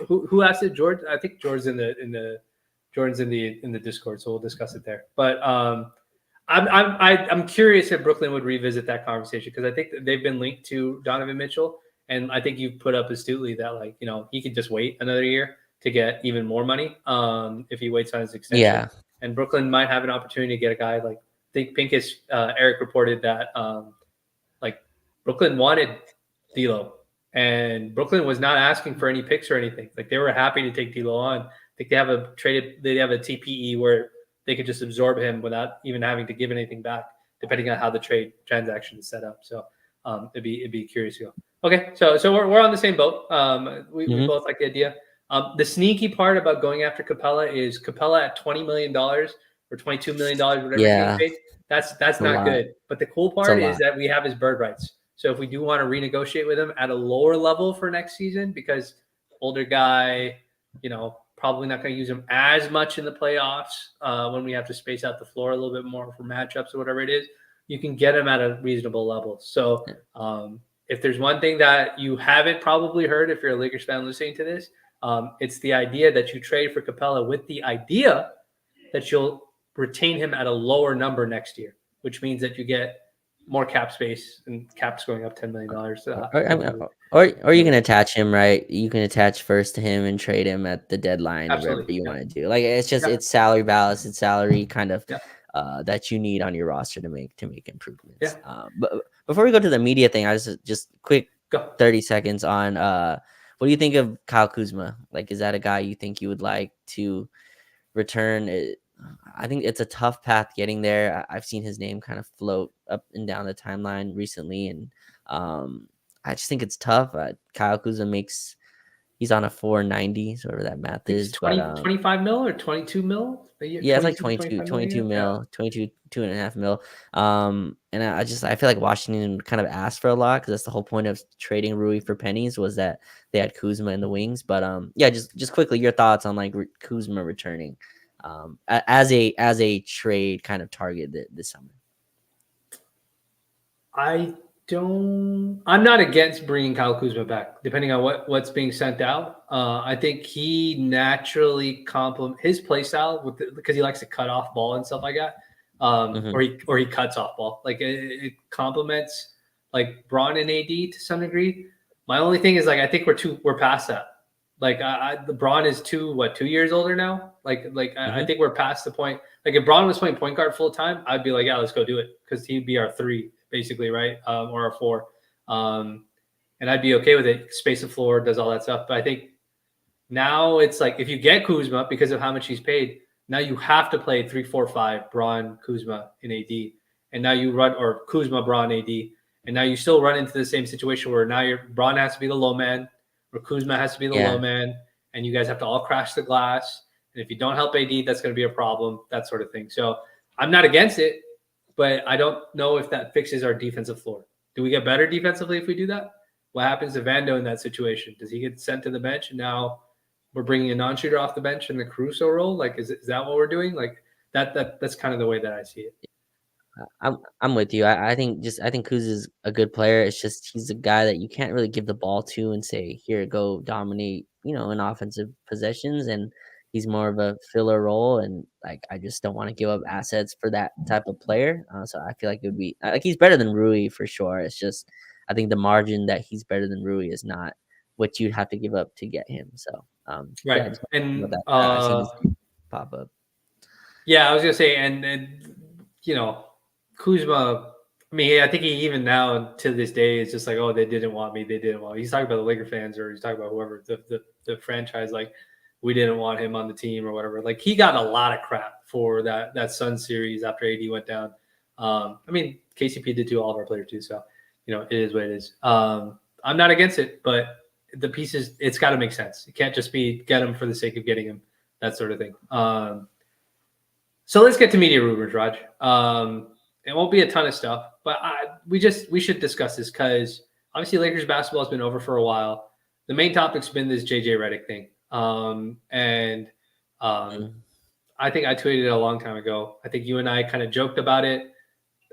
who asked it? George? I think George's in the Discord, so we'll discuss it there. But I'm curious if Brooklyn would revisit that conversation because I think that they've been linked to Donovan Mitchell, and I think you've put up astutely that he could just wait another year to get even more money if he waits on his extension. Yeah, and Brooklyn might have an opportunity to get a guy I think Pincus Eric reported that Brooklyn wanted D'Lo, and Brooklyn was not asking for any picks or anything. They were happy to take D'Lo on. think they have a TPE where they could just absorb him without even having to give anything back, depending on how the trade transaction is set up. So it'd be curious to go. Okay, so we're on the same boat. We both like the idea. The sneaky part about going after Capella is Capella at $20 million or $22 million, whatever he's getting paid. That's not good. But the cool part is that we have his bird rights. So if we do want to renegotiate with him at a lower level for next season, because older guy, probably not going to use him as much in the playoffs when we have to space out the floor a little bit more for matchups or whatever it is, you can get him at a reasonable level. So if there's one thing that you haven't probably heard, if you're a Lakers fan listening to this, it's the idea that you trade for Capella with the idea that you'll retain him at a lower number next year, which means that you get more cap space, and cap's going up $10 million. Or you can attach him, right? You can attach first to him and trade him at the deadline, or whatever you want to do. Like it's just it's salary balance, it's salary kind of that you need on your roster to make improvements. But before we go to the media thing, I just quick 30 seconds on what do you think of Kyle Kuzma? Like, is that a guy you think you would like to return? I think it's a tough path getting there. I've seen his name kind of float up and down the timeline recently, and I just think it's tough. Kyle Kuzma he's on a 490, so whatever that math is. 25 mil or 22 mil a year? Yeah, it's like 22 mil, 2.5 mil. And I feel like Washington kind of asked for a lot, because that's the whole point of trading Rui for pennies, was that they had Kuzma in the wings. But just quickly, your thoughts on like Kuzma returning as a trade kind of target this summer. I'm not against bringing Kyle Kuzma back, depending on what's being sent out. I think he naturally complements his play style because he likes to cut off ball and stuff like that, or he cuts off ball. Like it complements like Bron and AD to some degree. My only thing is like I think we're past that. Like the Bron is 2 years older now. I think we're past the point. Like if Bron was playing point guard full time, I'd be like, yeah, let's go do it, because he'd be our 3. Basically, right? Or a 4. And I'd be okay with it. Space the floor, does all that stuff. But I think now it's like if you get Kuzma because of how much he's paid, now you have to play 3-4-5 Bron, Kuzma, in AD. And now you run, or Kuzma, Bron, AD. And now you still run into the same situation where now Bron has to be the low man, or Kuzma has to be the low man, and you guys have to all crash the glass. And if you don't help AD, that's going to be a problem, that sort of thing. So I'm not against it, but I don't know if that fixes our defensive floor. Do we get better defensively if we do that? What happens to Vando in that situation? Does he get sent to the bench, and now we're bringing a non-shooter off the bench in the Caruso role? Like, is that what we're doing? Like that's kind of the way that I see it. I'm with you. I think Kuz is a good player. It's just he's a guy that you can't really give the ball to and say, here, go dominate, in offensive possessions. And he's more of a filler role, and like I just don't want to give up assets for that type of player. So I feel like it would be like he's better than Rui for sure. It's just I think the margin that he's better than Rui is not what you'd have to give up to get him. So right, and I've seen this pop up. Yeah, I was gonna say, and Kuzma. I mean, I think he even now to this day is just like, oh, they didn't want me. They didn't want me. He's talking about the Laker fans, or he's talking about whoever the franchise, like, we didn't want him on the team or whatever. Like, he got a lot of crap for that Sun series after AD went down. I mean, KCP did too, all of our players too. So, it is what it is. I'm not against it, but the pieces, it's got to make sense. It can't just be get him for the sake of getting him, that sort of thing. So let's get to media rumors, Raj. It won't be a ton of stuff, but we should discuss this because obviously Lakers basketball has been over for a while. The main topic's been this JJ Redick thing. I think I tweeted it a long time ago. I think you and I kind of joked about it,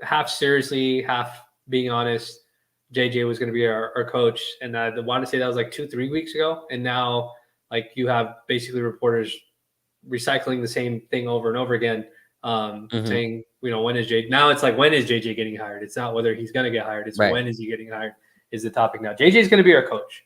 half seriously, half being honest. JJ was going to be our coach. And I want to say that was like 2-3 weeks ago. And now like you have basically reporters recycling the same thing over and over again, saying, when is JJ? Now it's like, when is JJ getting hired? It's not whether he's going to get hired. It's when is he getting hired is the topic now. JJ is going to be our coach.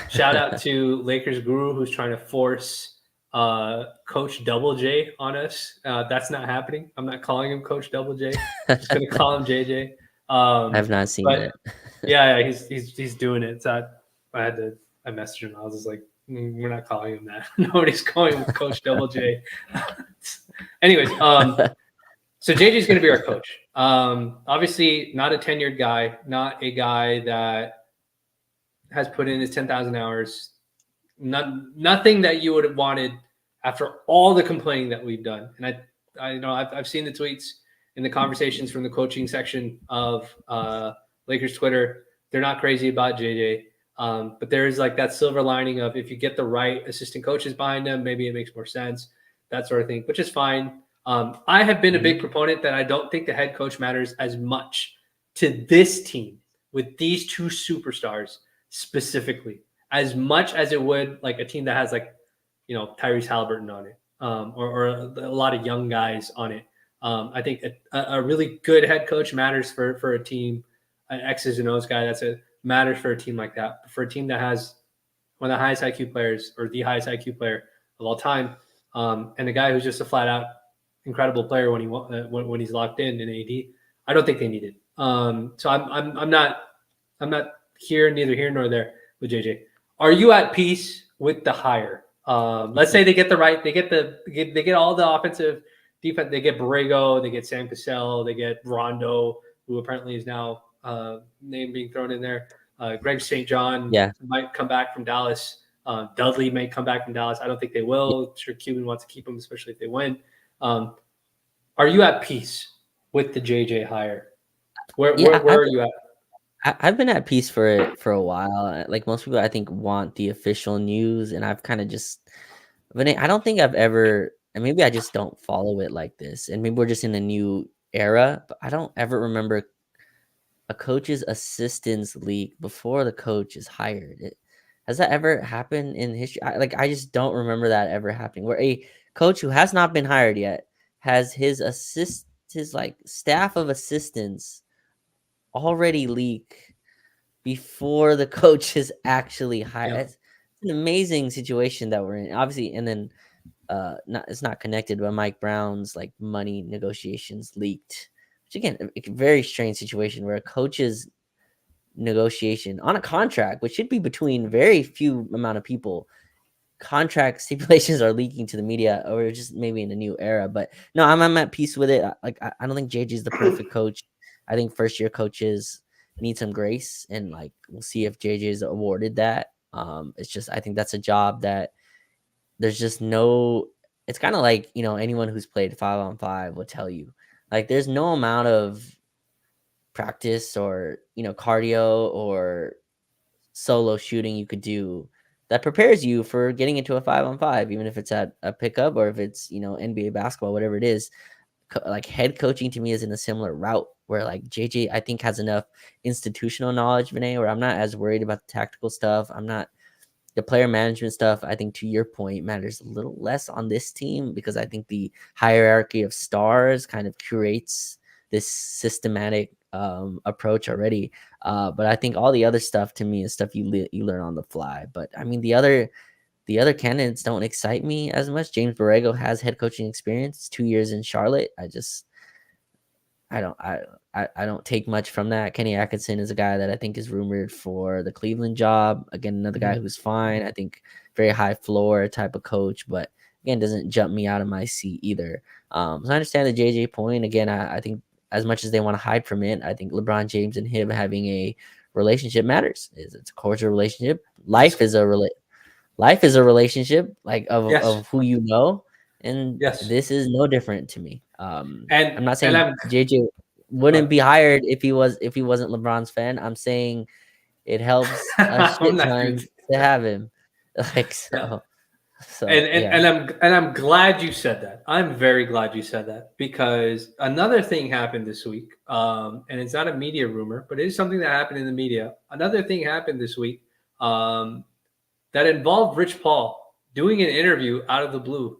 Shout out to Lakers Guru, who's trying to force Coach Double J on us. That's not happening. I'm not calling him Coach Double J. I'm just going to call him JJ. I've not seen it. Yeah, he's doing it. So I messaged him. I was just like, We're not calling him that. Nobody's calling him Coach Double J. Anyways, so JJ is going to be our coach. Obviously, not a tenured guy, not a guy that has put in his 10,000 hours. Nothing that you would have wanted after all the complaining that we've done. And I've seen the tweets and the conversations from the coaching section of Lakers Twitter. They're not crazy about JJ. But there is like that silver lining of if you get the right assistant coaches behind them, maybe it makes more sense, that sort of thing, which is fine. I have been a big proponent that I don't think the head coach matters as much to this team with these two superstars specifically, as much as it would like a team that has like, Tyrese Halliburton on it, or a lot of young guys on it. I think a really good head coach matters for a team, an X's and O's guy matters for a team like that. For a team that has one of the highest IQ players or the highest IQ player of all time, and a guy who's just a flat out incredible player when he's locked in AD, I don't think they need it. So I'm not neither here nor there with JJ. Are you at peace with the hire? Let's say they get they get all the offensive defense. They get Borrego, they get Sam Cassell, they get Rondo, who apparently is now name being thrown in there. Greg St. John might come back from Dallas. Dudley may come back from Dallas. I don't think they will. I'm sure Cuban wants to keep him, especially if they win. Are you at peace with the JJ hire? Where are you at? I've been at peace for a while. Like most people, I think want the official news, and I've kind of just. But I don't think I've ever, and maybe I just don't follow it like this, and maybe we're just in a new era. But I don't ever remember a coach's assistants league before the coach is hired. Has that ever happened in history? I just don't remember that ever happening. Where a coach who has not been hired yet has his like staff of assistants already leak before the coach is actually hired. Yeah. It's an amazing situation that we're in, obviously. And then it's not connected, but Mike Brown's like money negotiations leaked, which again, a very strange situation where a coach's negotiation on a contract, which should be between very few amount of people, contract stipulations are leaking to the media, or just maybe in a new era. But no, I'm at peace with it. Like I don't think JJ is the perfect coach. I think first year coaches need some grace, and like we'll see if JJ is awarded that. It's just I think that's a job that there's just no. It's kind of like anyone who's played 5-on-5 will tell you, like there's no amount of practice or cardio or solo shooting you could do that prepares you for getting into a 5-on-5, even if it's at a pickup or if it's NBA basketball, whatever it is. Like head coaching to me is in a similar route where like JJ I think has enough institutional knowledge, Vinay, where I'm not as worried about the tactical stuff. I'm not the player management stuff. I think to your point matters a little less on this team because I think the hierarchy of stars kind of curates this systematic approach already. But I think all the other stuff to me is stuff you learn on the fly. But I mean, the other candidates don't excite me as much. James Borrego has head coaching experience, 2 years in Charlotte. I don't take much from that. Kenny Atkinson is a guy that I think is rumored for the Cleveland job. Again, another guy who's fine. I think very high floor type of coach, but again, doesn't jump me out of my seat either. So I understand the JJ point. Again, I think as much as they want to hide from it, I think LeBron James and him having a relationship matters. It's a cordial relationship. Life is a relationship, like of who you know, and this is no different to me. And I'm not saying JJ wouldn't be hired if he wasn't LeBron's fan. I'm saying it helps a shit ton to have him. Like so. Yeah. So and I'm glad you said that. I'm very glad you said that because another thing happened this week, and it's not a media rumor, but it is something that happened in the media. Another thing happened this week that involved Rich Paul doing an interview out of the blue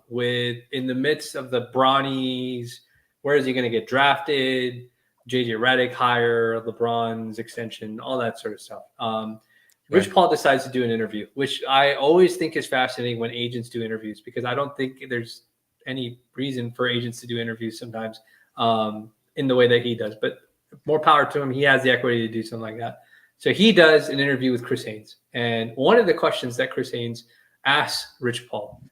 in the midst of the Bronnies. Where is he going to get drafted? JJ Redick hire, LeBron's extension, all that sort of stuff. Rich Paul decides to do an interview, which I always think is fascinating when agents do interviews because I don't think there's any reason for agents to do interviews sometimes in the way that he does. But more power to him. He has the equity to do something like that. So he does an interview with Chris Haynes, and one of the questions that Chris Haynes asks Rich Paul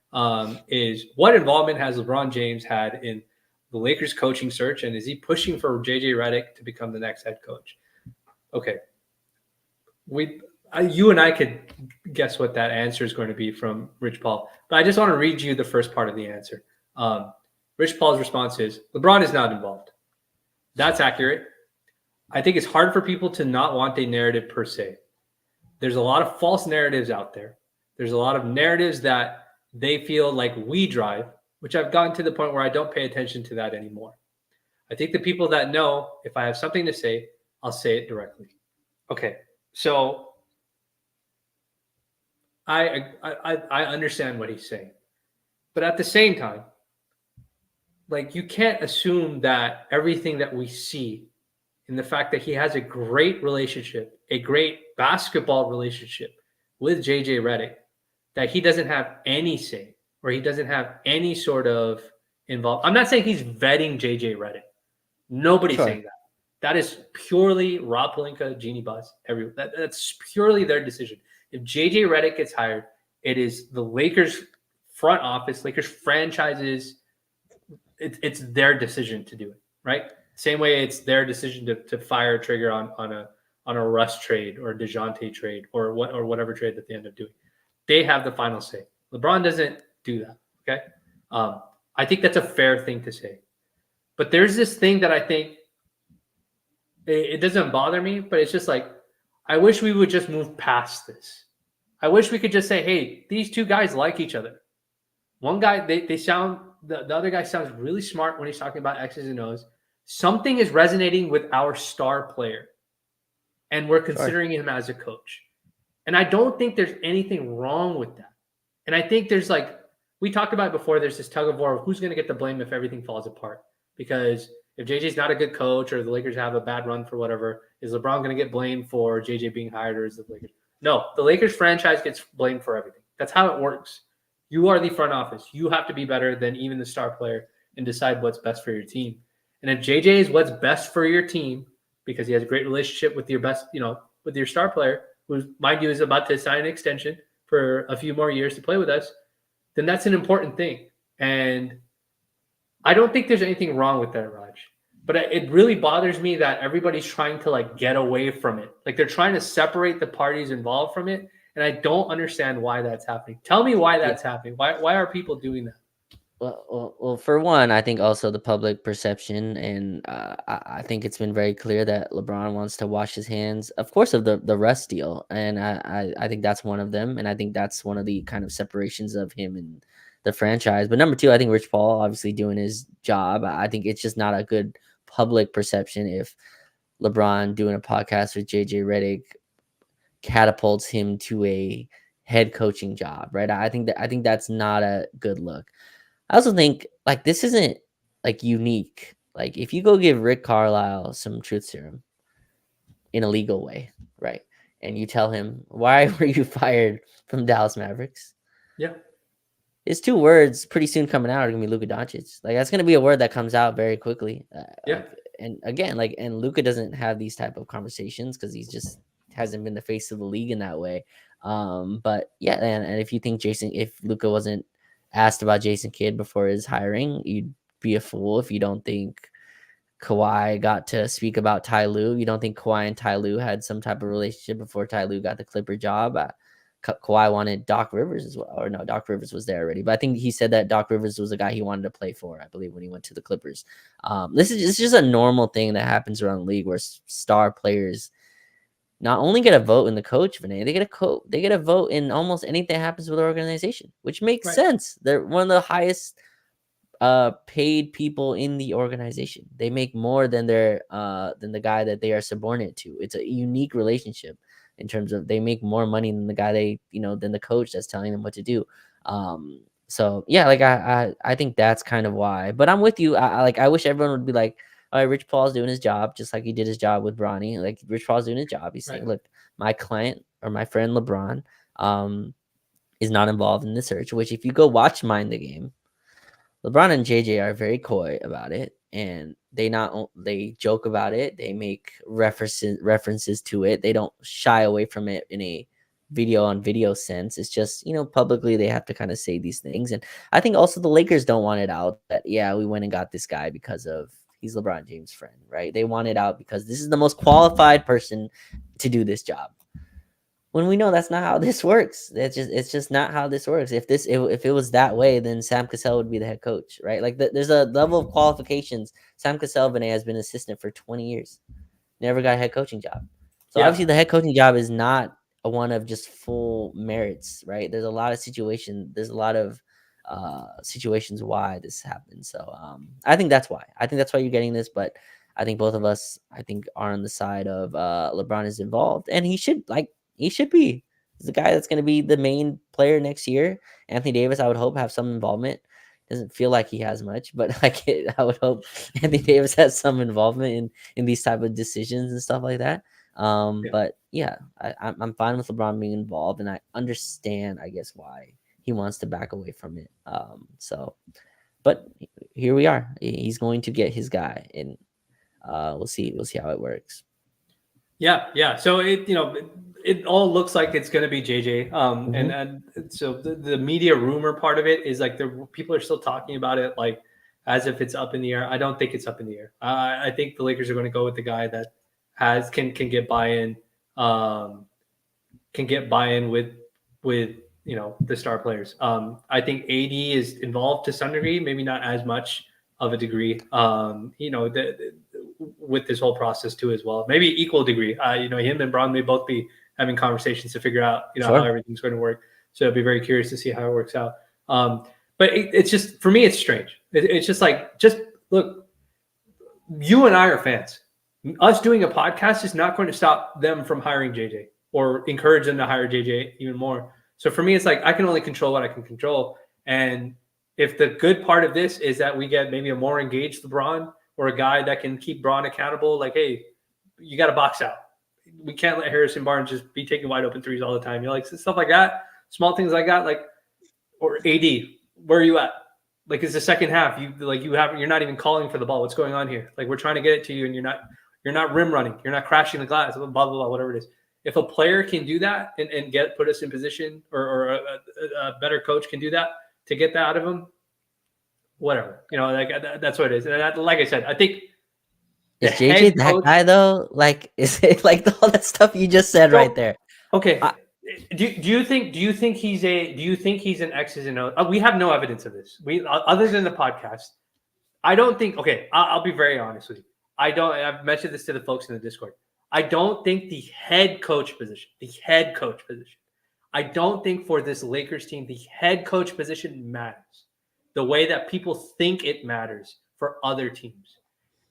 is, "What involvement has LeBron James had in the Lakers coaching search, and is he pushing for JJ Redick to become the next head coach?" Okay, you and I could guess what that answer is going to be from Rich Paul, but I just want to read you the first part of the answer. Rich Paul's response is, "LeBron is not involved." That's accurate. I think it's hard for people to not want a narrative per se. There's a lot of false narratives out there. There's a lot of narratives that they feel like we drive, which I've gotten to the point where I don't pay attention to that anymore. I think the people that know, if I have something to say, I'll say it directly. Okay, so I understand what he's saying, but at the same time, like, you can't assume that everything that we see in the fact that he has a great relationship, a great basketball relationship with JJ Redick, that he doesn't have any say or he doesn't have any sort of involved. I'm not saying he's vetting JJ Redick. Nobody's Sure. saying that. That is purely Rob Pelinka, Jeannie Buss. That's purely their decision. If JJ Redick gets hired, it is the Lakers front office, Lakers franchises. It's their decision to do it, right? Same way it's their decision to fire a trigger on a Russ trade or a DeJounte trade or whatever trade that they end up doing. They have the final say. LeBron doesn't do that. Okay, I think that's a fair thing to say. But there's this thing that I think it doesn't bother me, but it's just like, I wish we would just move past this. I wish we could just say, hey, these two guys like each other. One guy, they sound, the other guy sounds really smart when he's talking about X's and O's. Something is resonating with our star player, and we're considering him as a coach. And I don't think there's anything wrong with that. And I think there's, like, we talked about it before, there's this tug of war of who's going to get the blame if everything falls apart. Because if JJ's not a good coach or the Lakers have a bad run for whatever, is LeBron going to get blamed for JJ being hired, or is the Lakers? No, the Lakers franchise gets blamed for everything. That's how it works. You are the front office. You have to be better than even the star player and decide what's best for your team. And if JJ is what's best for your team because he has a great relationship with your best, with your star player, who, mind you, is about to sign an extension for a few more years to play with us, then that's an important thing. And I don't think there's anything wrong with that, Raj. But it really bothers me that everybody's trying to, like, get away from it. Like, they're trying to separate the parties involved from it. And I don't understand why that's happening. Tell me why that's happening. Why are people doing that? Well, for one, I think also the public perception, and I think it's been very clear that LeBron wants to wash his hands, of course, of the Russ deal, and I think that's one of them, and I think that's one of the kind of separations of him and the franchise. But number two, I think Rich Paul obviously doing his job. I think it's just not a good public perception if LeBron doing a podcast with JJ Redick catapults him to a head coaching job, right? I think that's not a good look. I also think, like, this isn't, like, unique. Like, if you go give Rick Carlisle some truth serum in a legal way, right, and you tell him, why were you fired from Dallas Mavericks? Yeah. His two words pretty soon coming out are going to be Luka Doncic. Like, that's going to be a word that comes out very quickly. Yeah. And again, like, and Luka doesn't have these type of conversations because he's just hasn't been the face of the league in that way. But yeah, and if you think if Luka wasn't asked about Jason Kidd before his hiring, you'd be a fool if you don't think Kawhi got to speak about Ty Lue. You don't think Kawhi and Ty Lue had some type of relationship before Ty Lue got the Clipper job. Kawhi wanted Doc Rivers as well, or no, Doc Rivers was there already. But I think he said that Doc Rivers was a guy he wanted to play for, I believe, when he went to the Clippers. This is just a normal thing that happens around the league where star players not only get a vote in the coach, Vinay, they get a vote in almost anything that happens with the organization, which makes sense. They're one of the highest paid people in the organization. They make more than than the guy that they are subordinate to. It's a unique relationship in terms of they make more money than the guy than the coach that's telling them what to do. So yeah, like I think that's kind of why. But I'm with you. I wish everyone would be like, all right, Rich Paul's doing his job just like he did his job with Bronny. Like, Rich Paul's doing his job. He's saying, look, my client or my friend LeBron is not involved in the search, which if you go watch Mind the Game, LeBron and JJ are very coy about it. And they joke about it, they make references to it, they don't shy away from it in a video on video sense. It's just, publicly they have to kind of say these things. And I think also the Lakers don't want it out that, yeah, we went and got this guy because of he's LeBron James' friend, right? They want it out because this is the most qualified person to do this job, when we know that's not how this works. It's just not how this works. If it was that way, then Sam Cassell would be the head coach, right? Like there's a level of qualifications. Sam Cassell has been assistant for 20 years, never got a head coaching job. So Yeah. obviously the head coaching job is not a one of just full merits, right? There's a lot of situations why this happens. So I think that's why. I think that's why you're getting this, but I think both of us, I think, are on the side of LeBron is involved, and he should be. He's the guy that's going to be the main player next year. Anthony Davis, I would hope, have some involvement. Doesn't feel like he has much, but I would hope Anthony Davis has some involvement in these type of decisions and stuff like that. Yeah. But yeah, I'm fine with LeBron being involved, and I understand, I guess, why he wants to back away from it. But here we are. He's going to get his guy, and we'll see how it works. Yeah. So it all looks like it's going to be JJ. Mhm. And so the media rumor part of it is like the people are still talking about it like as if it's up in the air. I don't think it's up in the air. I think the Lakers are going to go with the guy that can get buy-in, can get buy-in with the star players. I think AD is involved to some degree, maybe not as much of a degree. With this whole process too as well, maybe equal degree. Him and Bron may both be having conversations to figure out how Sure. everything's going to work. So I'd be very curious to see how it works out. But it's just for me, it's strange. It's just like look, you and I are fans. Us doing a podcast is not going to stop them from hiring JJ or encourage them to hire JJ even more. So for me, it's like I can only control what I can control. And if the good part of this is that we get maybe a more engaged LeBron or a guy that can keep Braun accountable, like, hey, you got to box out. We can't let Harrison Barnes just be taking wide open threes all the time. Stuff like that, small things like that, like, or AD, where are you at? Like, it's the second half. You're not even calling for the ball. What's going on here? Like, we're trying to get it to you, and you're not rim running. You're not crashing the glass. Blah blah blah. Whatever it is. If a player can do that and put us in position, or a better coach can do that to get that out of him, whatever. That's what it is. And like I said, I think the Is JJ head that coach. guy though? Like, is it like all that stuff you just said right So there? okay, I, do you think he's an X's and O's? We have no evidence of this. We other than the podcast. I don't think. Okay, I'll be very honest with you. I don't. I've mentioned this to the folks in the Discord. I don't think the head coach position. I don't think for this Lakers team the head coach position matters the way that people think it matters for other teams.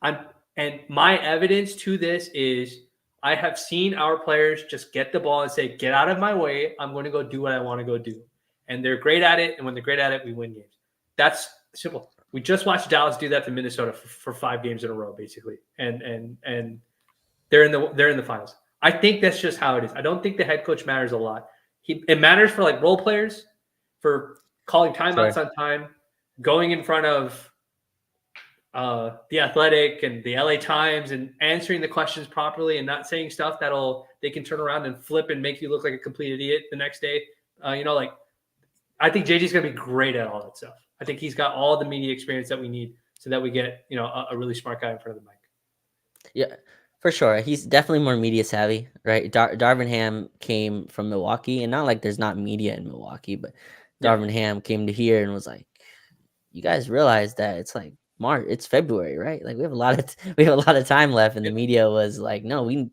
I'm and my evidence to this is I have seen our players just get the ball and say, "Get out of my way. I'm going to go do what I want to go do." And they're great at it. And when they're great at it, we win games. That's simple. We just watched Dallas do that to Minnesota for 5 games in a row, basically, and they're in the finals. I think that's just how it is. I don't think the head coach matters a lot. It matters for like role players, for calling timeouts sure. on time, going in front of the Athletic and the LA Times and answering the questions properly and not saying stuff they can turn around and flip and make you look like a complete idiot the next day. Like I think JJ's going to be great at all that stuff. I think he's got all the media experience that we need so that we get a really smart guy in front of the mic. Yeah, for sure. He's definitely more media savvy, right? Darvin Ham came from Milwaukee, and not like there's not media in Milwaukee, but Yeah, Darvin Ham came to here and was like, "You guys realize that it's like March, it's February, right? Like we have a lot of time left." And the yeah, media was like, "No, we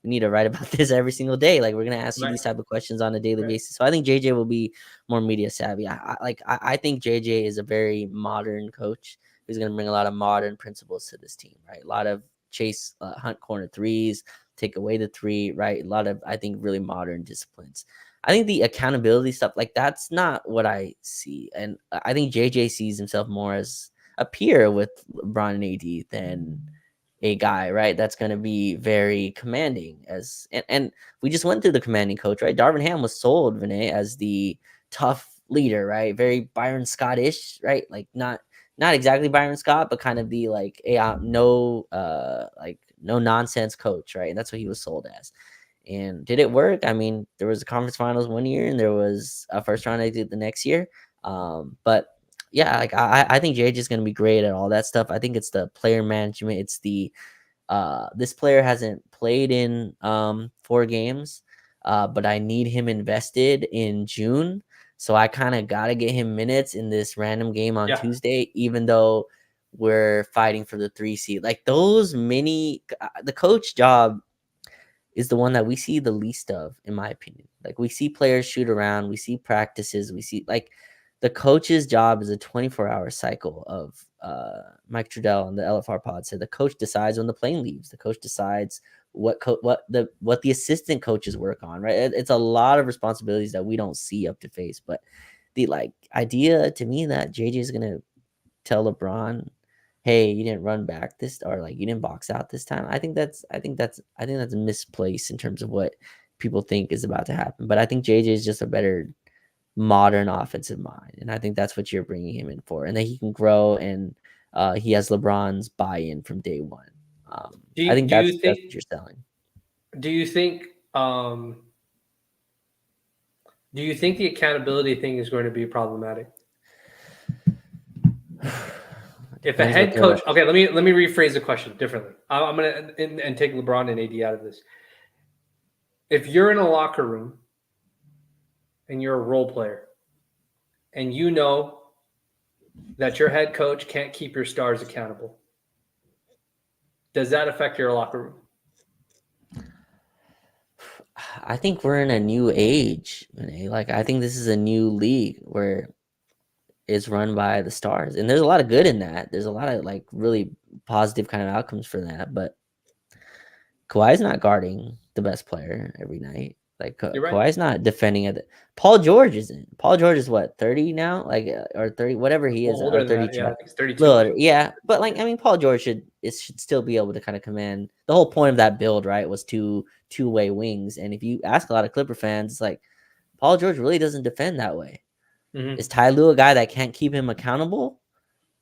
need to write about this every single day. Like we're gonna ask you right, these type of questions on a daily right. basis." So I think JJ will be more media savvy. I think JJ is a very modern coach who's gonna bring a lot of modern principles to this team, right? A lot of chase, hunt corner threes, take away the three, right? A lot of, I think, really modern disciplines. I think the accountability stuff, like that's not what I see, and I think JJ sees himself more as a peer with LeBron and AD than a guy, right? That's going to be very commanding and we just went through the commanding coach, right? Darvin Ham was sold, Vinay, as the tough leader, right? Very Byron Scottish, right? Like not not exactly Byron Scott, but kind of the like no nonsense coach, right? And that's what he was sold as. And did it work? I mean, there was a conference finals one year, and there was a first round exit the next year. But yeah, like I think JJ is going to be great at all that stuff. I think it's the player management. It's the this player hasn't played in 4 games, but I need him invested in June. So I kind of got to get him minutes in this random game on Yeah. Tuesday, even though we're fighting for the 3 seed. Like those the coach job is the one that we see the least of, in my opinion. Like we see players shoot around, we see practices, we see like the coach's job is a 24-hour cycle of Mike Trudell on the LFR pod said the coach decides when the plane leaves. The coach decides what the assistant coaches work on, right? It's a lot of responsibilities that we don't see up to face. But the like idea to me that JJ is gonna tell LeBron, hey, you didn't run back this, or like you didn't box out this time. I think that's misplaced in terms of what people think is about to happen. But I think JJ is just a better modern offensive mind, and I think that's what you're bringing him in for, and that he can grow, and he has LeBron's buy-in from day one. I think Do you that's think what you're selling. do you think um do you think the accountability thing is going to be problematic? If a Depends what head they're. coach, okay, let me rephrase the question differently. I'm gonna and take LeBron and AD out of this. If you're in a locker room and you're a role player, and you know that your head coach can't keep your stars accountable, does that affect your locker room? I think we're in a new age. Like I think this is a new league where it's run by the stars, and there's a lot of good in that. There's a lot of like really positive kind of outcomes for that. But Kawhi's not guarding the best player every night. Like You're right. Kawhi's not defending it. Paul George isn't. Paul George is what 30 now, like or 30, whatever he is, Older or than that, yeah. 32. I think it's 32 or Little, something. yeah, but like I mean, Paul George should still be able to kind of command. The whole point of that build, right, was two-way wings. And if you ask a lot of Clipper fans, it's like Paul George really doesn't defend that way. Mm-hmm. Is Ty Lue a guy that can't keep him accountable?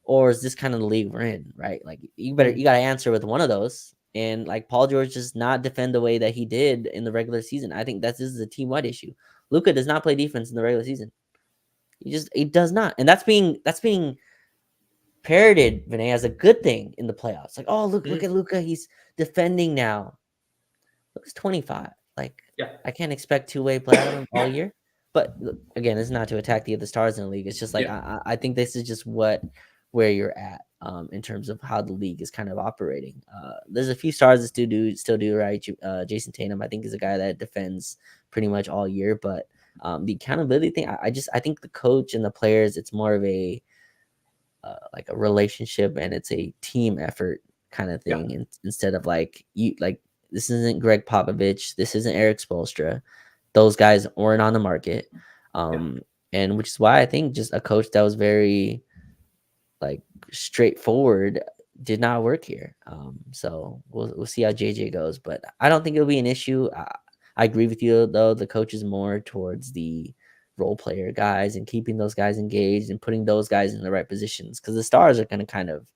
Or is this kind of the league we're in, right? Like you got to answer with one of those. And like Paul George does not defend the way that he did in the regular season. I think this is a team-wide issue. Luka does not play defense in the regular season. He does not, and that's being parroted, Vinay, as a good thing in the playoffs. Like, oh look at Luka, he's defending now. Luka's 25. Like, Yeah. I can't expect two-way play out of him all year. But look, again, it's not to attack the other stars in the league. It's just like I think this is just where you're at in terms of how the league is kind of operating. There's a few stars that still do right. Jason Tatum, I think, is a guy that defends pretty much all year. But the accountability thing, I think the coach and the players, it's more of a like a relationship, and it's a team effort kind of thing. And instead of like this isn't Greg Popovich, this isn't Eric Spoelstra. Those guys weren't on the market. And which is why I think just a coach that was very like straightforward did not work here. So we'll see how JJ goes, but I don't think it'll be an issue. I agree with you though. The coach is more towards the role player guys and keeping those guys engaged and putting those guys in the right positions, because the stars are going to kind of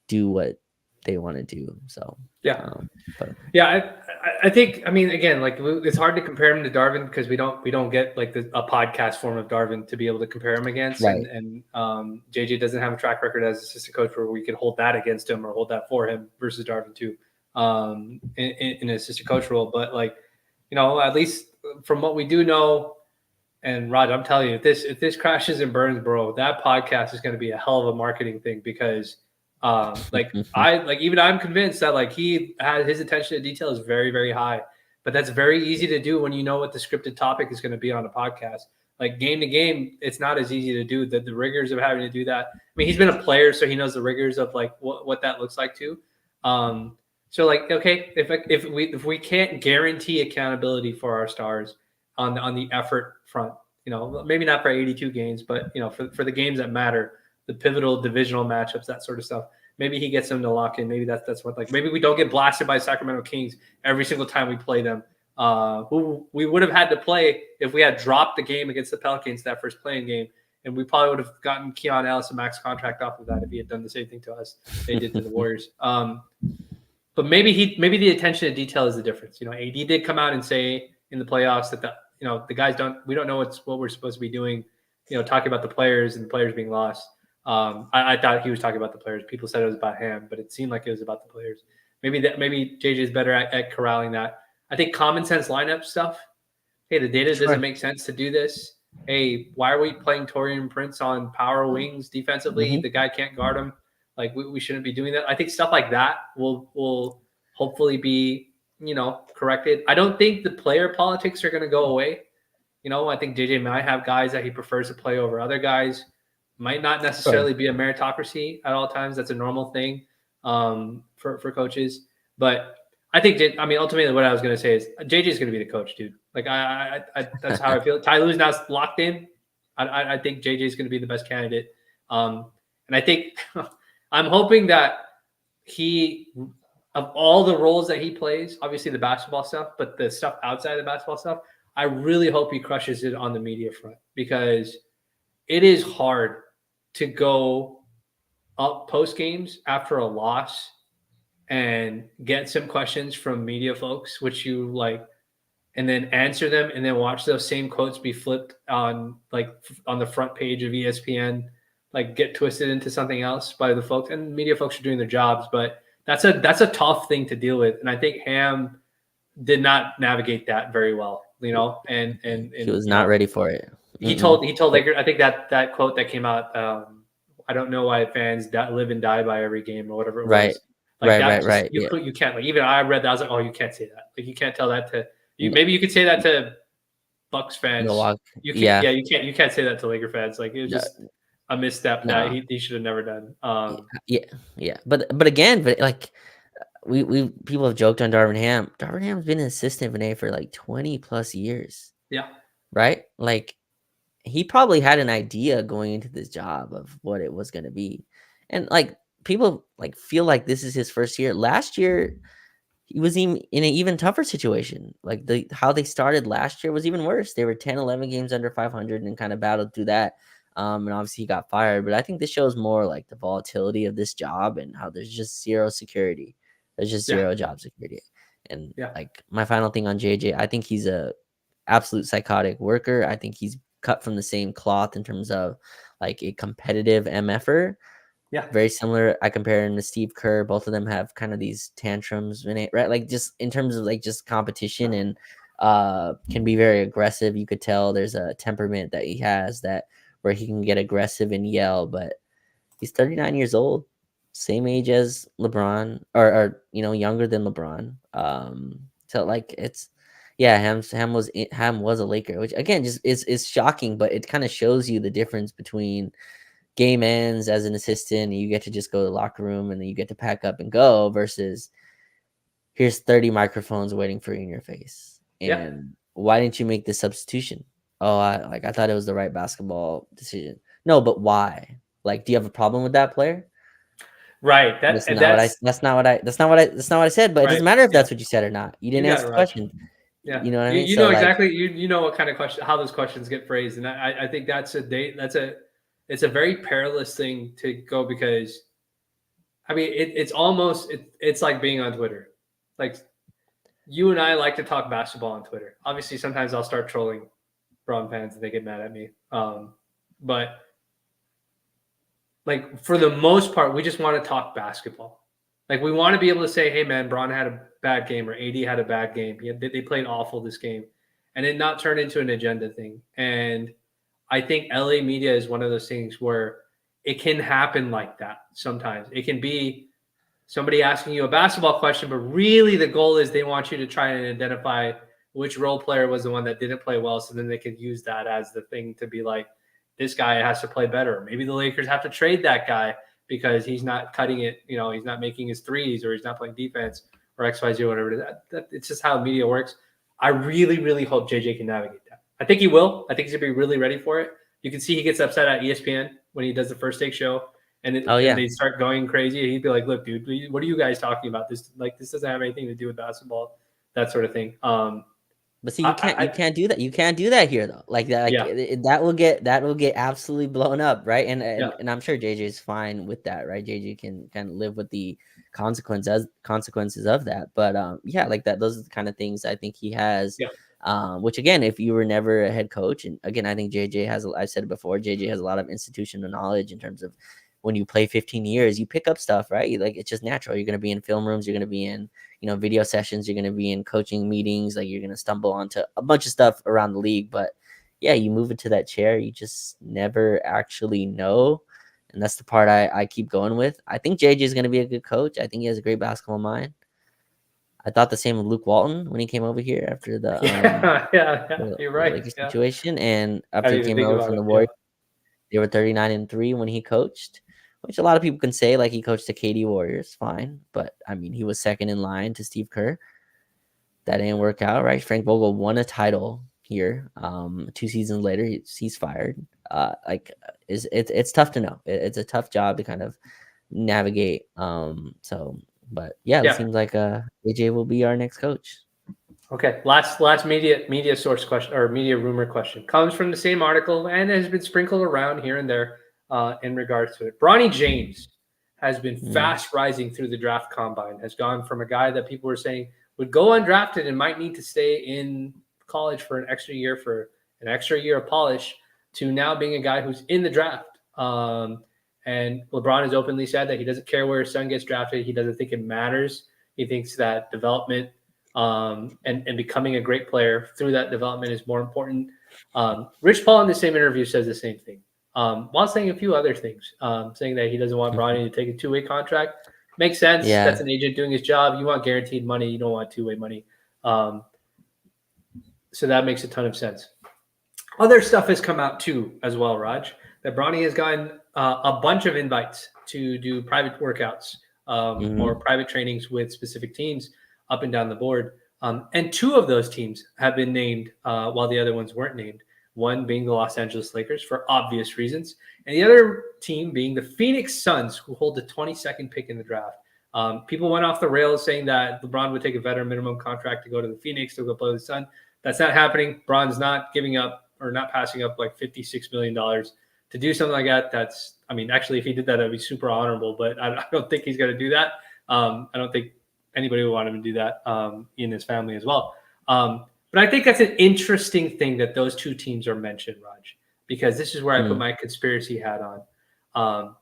do what they want to do. So I think, I mean, again, like it's hard to compare him to Darvin because we don't get like a podcast form of Darvin to be able to compare him against. Right. And JJ doesn't have a track record as assistant coach where we could hold that against him or hold that for him versus Darvin too, in an assistant coach role. But like, at least from what we do know, and Rod, I'm telling you, if this crashes and burns, bro, that podcast is going to be a hell of a marketing thing because even I'm convinced that like he had his attention to detail is very, very high, but that's very easy to do when you know what the scripted topic is going to be on a podcast. Like game to game, it's not as easy to do. The rigors of having to do that. I mean, he's been a player, so he knows the rigors of like what that looks like too. So like, okay, if we can't guarantee accountability for our stars on the effort front, maybe not for 82 games, but for the games that matter, the pivotal divisional matchups, that sort of stuff. Maybe he gets them to lock in. Maybe that's what, like, maybe we don't get blasted by Sacramento Kings every single time we play them. Who we would have had to play if we had dropped the game against the Pelicans, that first playing game, and we probably would have gotten Keon Ellis a max contract off of that if he had done the same thing to us they did to the Warriors. But maybe the attention to detail is the difference. AD did come out and say in the playoffs that the guys we don't know what we're supposed to be doing. Talking about the players and the players being lost. I thought he was talking about the players. People said it was about him, but it seemed like it was about the players. Maybe JJ is better at corralling that. I think common sense lineup stuff. Hey, the data doesn't make sense to do this. Hey, why are we playing Taurean Prince on power wings defensively? Mm-hmm. The guy can't guard him. Like we shouldn't be doing that. I think stuff like that will hopefully be corrected. I don't think the player politics are going to go away. I think JJ might have guys that he prefers to play over other guys. Might not necessarily be a meritocracy at all times. That's a normal thing for coaches. But I think ultimately what I was going to say is JJ is going to be the coach, dude. Like I that's how I feel. Ty Lue's now locked in. I think JJ is going to be the best candidate. And I think I'm hoping that of all the roles that he plays, obviously the basketball stuff, but the stuff outside the basketball stuff, I really hope he crushes it on the media front, because it is hard to go up post games after a loss and get some questions from media folks, which you like, and then answer them, and then watch those same quotes be flipped on the front page of ESPN, like get twisted into something else by the folks. And media folks are doing their jobs, but that's a tough thing to deal with. And I think Ham did not navigate that very well, and he was not ready for it. He told Lakers, I think that quote that came out, I don't know why fans live and die by every game or whatever it was. Right. You can't, even I read that. I was like, oh, you can't say that. Like, you can't tell that to you. Maybe you could say that to Bucks fans. You can't say that to Laker fans. Like, it was just a misstep that he should have never done. But again, like we people have joked on Darvin Ham. Darvin Ham's been an assistant Vinay for like 20 plus years. Yeah. Right? Like, he probably had an idea going into this job of what it was going to be. And like, people like feel like this is his first year. Last year, he was in an even tougher situation. Like how they started last year was even worse. They were 10, 11 games under 500 and kind of battled through that. And obviously he got fired. But I think this shows more like the volatility of this job and how there's just zero security. There's just zero job security. And like, my final thing on JJ, I think he's a absolute psychotic worker. I think he's cut from the same cloth in terms of like a competitive MFer. Yeah. Very similar. I compare him to Steve Kerr. Both of them have kind of these tantrums, right? Like, just in terms of like just competition, and can be very aggressive. You could tell there's a temperament that he has where he can get aggressive and yell, but he's 39 years old, same age as LeBron, or younger than LeBron. So like, it's Ham was a Laker, which again just is shocking, but it kind of shows you the difference between game ends as an assistant and you get to just go to the locker room and then you get to pack up and go, versus here's 30 microphones waiting for you in your face. And why didn't you make this substitution? Oh, I thought it was the right basketball decision. No, but why? Like, do you have a problem with that player? Right. That's not what I said, but it doesn't matter if that's what you said or not. You didn't ask the question. Yeah. You know what I mean? You know exactly. You know what kind of question, how those questions get phrased. And I think it's a very perilous thing to go, because I mean, it's like being on Twitter. Like, you and I like to talk basketball on Twitter. Obviously, sometimes I'll start trolling Braun fans and they get mad at me. But like, for the most part, we just want to talk basketball. Like, we want to be able to say, hey man, Braun had a bad game, or AD had a bad game. They played awful this game, and it not turn into an agenda thing. And I think LA media is one of those things where it can happen like that sometimes. It can be somebody asking you a basketball question, but really the goal is they want you to try and identify which role player was the one that didn't play well, so then they can use that as the thing to be like, this guy has to play better. Maybe the Lakers have to trade that guy because he's not cutting it, he's not making his threes, or he's not playing defense, or XYZ, or whatever it is. It's just how media works. I really, really hope JJ can navigate that. I think he will. I think he's going to be really ready for it. You can see he gets upset at ESPN when he does the First Take show, and they start going crazy. He'd be like, look, dude, what are you guys talking about? This doesn't have anything to do with basketball, that sort of thing. But see, I, you can't do that. You can't do that here though. Like that, like yeah, that will get absolutely blown up, right? yeah, And I'm sure JJ is fine with that, right? JJ can kind of live with the consequences of that. But yeah, like that. Those are the kind of things I think he has. yeah, Which again, if you were never a head coach, and again, I think JJ has. I've said it before. JJ has a lot of institutional knowledge in terms of when you play 15 years, you pick up stuff, right? Like it's just natural. You're going to be in film rooms. You're going to be in video sessions. You're going to be in coaching meetings. Like you're going to stumble onto a bunch of stuff around the league. But yeah, you move into that chair, you just never actually know. And that's the part I keep going with. I think JJ is going to be a good coach. I think he has a great basketball mind. I thought the same with Luke Walton when he came over here after yeah, yeah. You're the right. Lakers Yeah, situation. And I after he didn't even came think over about from it. the Yeah, Warriors, they were 39-3 when he coached, which a lot of people can say like he coached the KD Warriors, fine. But I mean, he was second in line to Steve Kerr. That didn't work out, right? Frank Vogel won a title here. 2 seasons later, he's fired. It's tough to know. It's a tough job to kind of navigate. But yeah, it yeah. seems like AJ will be our next coach. Okay. Last media source question or media rumor question comes from the same article and has been sprinkled around here and there in regards to it. Bronny James has been Mm, fast rising through the draft combine. Has gone from a guy that people were saying would go undrafted and might need to stay in college for an extra year of polish to now being a guy who's in the draft. And LeBron has openly said that he doesn't care where his son gets drafted. He doesn't think it matters. He thinks that development and becoming a great player through that development is more important. Rich Paul in the same interview says the same thing, while saying a few other things, saying that he doesn't want Bronny to take a two-way contract. Makes sense. yeah. That's an agent doing his job. You want guaranteed money. You don't want two-way money. So that makes a ton of sense. Other stuff has come out too, as well, Raj, that Bronny has gotten a bunch of invites to do private workouts or Mm-hmm. private trainings with specific teams up and down the board. And two of those teams have been named while the other ones weren't named. One being the Los Angeles Lakers for obvious reasons, and the other team being the Phoenix Suns, who hold the 22nd pick in the draft. People went off the rails saying that LeBron would take a veteran minimum contract to go to the Phoenix to go play with the Sun. That's not happening. Bron's not giving up or not passing up like $56 million to do something like that. That's, I mean, actually, if he did that, that'd be super honorable, but I don't think he's going to do that. I don't think anybody would want him to do that in his family as well. But I think that's an interesting thing that those two teams are mentioned, Raj, because this is where I put my conspiracy hat on.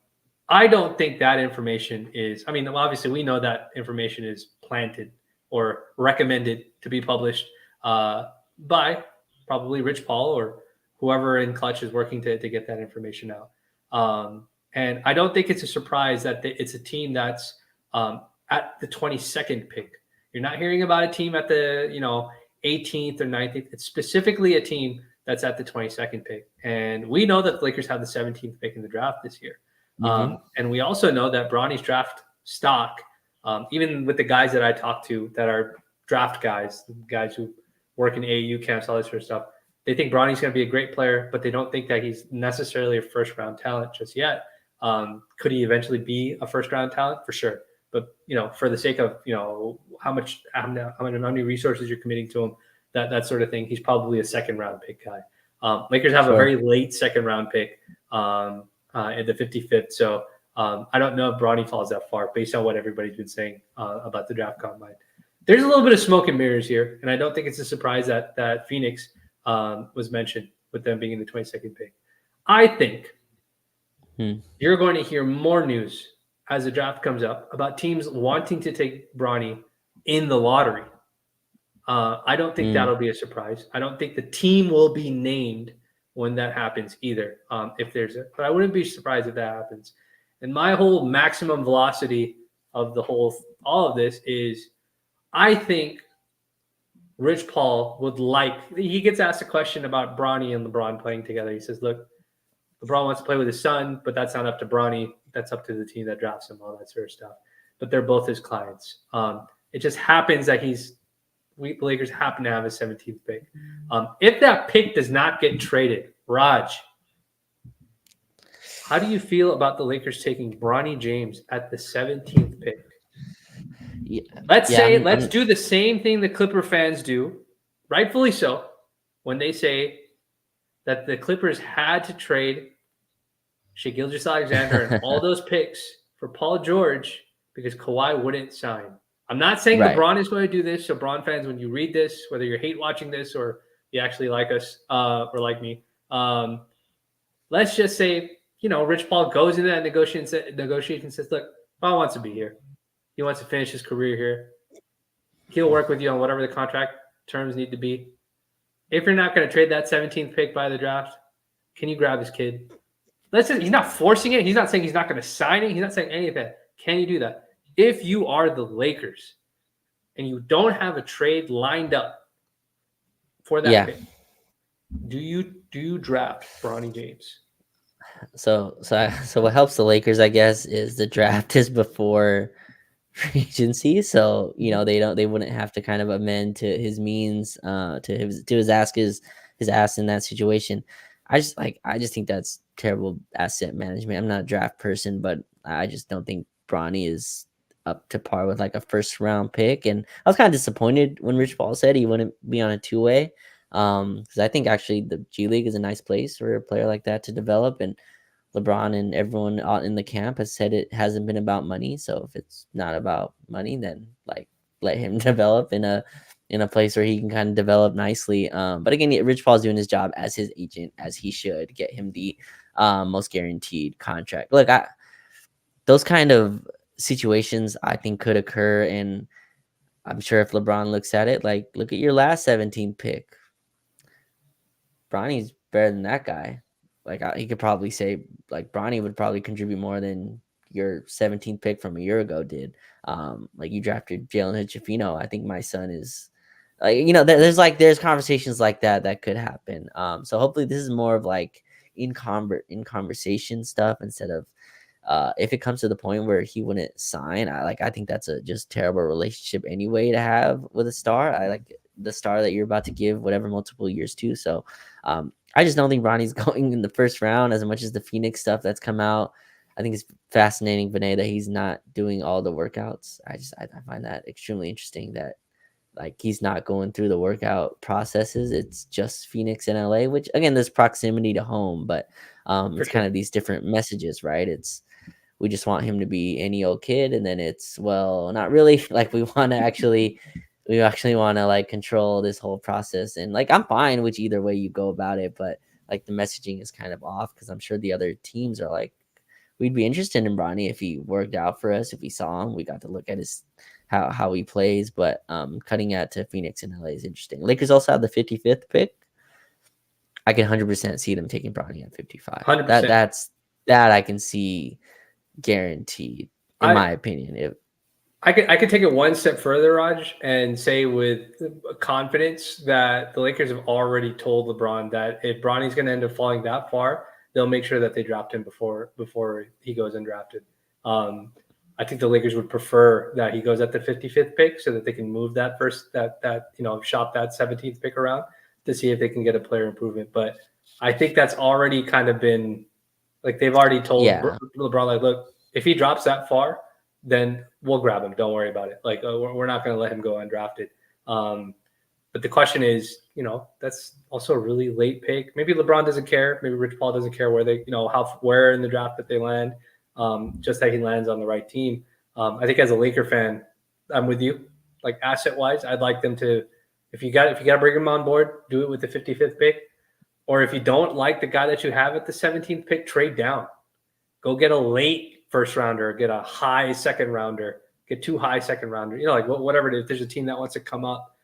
I don't think that information is, I mean, obviously we know that information is planted or recommended to be published by probably Rich Paul or whoever in Clutch is working to get that information out. And I don't think it's a surprise that it's a team that's at the 22nd pick. You're not hearing about a team at the 18th or 19th. It's specifically a team that's at the 22nd pick. And we know that the Lakers have the 17th pick in the draft this year. Mm-hmm. And we also know that Bronny's draft stock, even with the guys that I talked to that are draft guys who work in AAU camps, all this sort of stuff, they think Bronny's going to be a great player, but they don't think that he's necessarily a first round talent just yet. Could he eventually be a first round talent? For sure. But, for the sake of, how many resources you're committing to him, that sort of thing, he's probably a second round pick guy. Lakers have a very late second round pick at the 55th. So I don't know if Bronny falls that far based on what everybody's been saying about the draft combine. There's a little bit of smoke and mirrors here, and I don't think it's a surprise that Phoenix was mentioned with them being in the 22nd pick. I think you're going to hear more news as the draft comes up about teams wanting to take Bronny in the lottery. I don't think that'll be a surprise. I don't think the team will be named when that happens either. But I wouldn't be surprised if that happens. And my whole maximum velocity of all of this is, I think Rich Paul he gets asked a question about Bronny and LeBron playing together. He says, look, LeBron wants to play with his son, but that's not up to Bronny. That's up to the team that drafts him, all that sort of stuff. But they're both his clients. It just happens that the Lakers happen to have a 17th pick. If that pick does not get traded, Raj, how do you feel about the Lakers taking Bronny James at the 17th pick? Let's do the same thing the Clipper fans do rightfully so, when they say that the Clippers had to trade Shai Gilgeous-Alexander and all those picks for Paul George because Kawhi wouldn't sign. I'm not saying Right. LeBron is going to do this. So, LeBron fans, when you read this, whether you're hate watching this or you actually like us or like me, let's just say, Rich Paul goes into that negotiation and says, look, Paul wants to be here. He wants to finish his career here. He'll work with you on whatever the contract terms need to be. If you're not going to trade that 17th pick by the draft, can you grab his kid? Listen, he's not forcing it. He's not saying he's not going to sign it. He's not saying any of that. Can you do that? If you are the Lakers and you don't have a trade lined up for that pick, do you draft Bronny James? So what helps the Lakers, I guess, is the draft is before free agency, so they wouldn't have to kind of amend to his means, to his ask in that situation. I just think that's terrible asset management. I'm not a draft person, but I just don't think Bronny is up to par with like a first round pick. And I was kind of disappointed when Rich Paul said he wouldn't be on a two-way, because I think actually the G League is a nice place for a player like that to develop. And LeBron and everyone out in the camp has said it hasn't been about money. So if it's not about money, then like let him develop in a place where he can kind of develop nicely. But again, Rich Paul's doing his job as his agent, as he should get him the most guaranteed contract. Look, those kind of situations I think could occur, and I'm sure if LeBron looks at it, like look at your last 17th pick. Bronny's better than that guy. Like he could probably say like Bronny would probably contribute more than your 17th pick from a year ago did. Like you drafted Jalen Hood-Schifino. I think my son is like, there's conversations like that could happen. So hopefully this is more of like in conversation stuff instead of if it comes to the point where he wouldn't sign. I think that's a just terrible relationship anyway to have with a star. I like the star that you're about to give whatever multiple years to. So I just don't think Ronnie's going in the first round as much as the Phoenix stuff that's come out. I think it's fascinating, Vinay, that he's not doing all the workouts. I find that extremely interesting that like he's not going through the workout processes. It's just Phoenix and LA, which again, there's proximity to home, but it's kind of these different messages, right? It's we just want him to be any old kid, and then it's well, not really. Like we actually want to like control this whole process. And like I'm fine with either way you go about it, but like the messaging is kind of off because I'm sure the other teams are like, we'd be interested in Bronny if he worked out for us, if we saw him, we got to look at his how he plays. But cutting out to Phoenix and LA is interesting. Lakers also have the 55th pick. I can 100% see them taking Bronny at 55. 100%. That I can see guaranteed, in my opinion. I could take it one step further, Raj, and say with confidence that the Lakers have already told LeBron that if Bronny's going to end up falling that far, they'll make sure that they draft him before he goes undrafted. I think the Lakers would prefer that he goes at the 55th pick so that they can move that shop that 17th pick around to see if they can get a player improvement. But I think that's already kind of been like they've already told LeBron, like, look, if he drops that far, then we'll grab him. Don't worry about it. Like we're not going to let him go undrafted. But the question is, that's also a really late pick. Maybe LeBron doesn't care. Maybe Rich Paul doesn't care where they, where in the draft that they land. Just that he lands on the right team. I think as a Laker fan, I'm with you. Like asset wise, I'd like them to, if you got to bring him on board, do it with the 55th pick. Or if you don't like the guy that you have at the 17th pick, trade down. Go get a late first rounder, get a high second rounder, get 2 high second rounder, like whatever it is. If there's a team that wants to come up,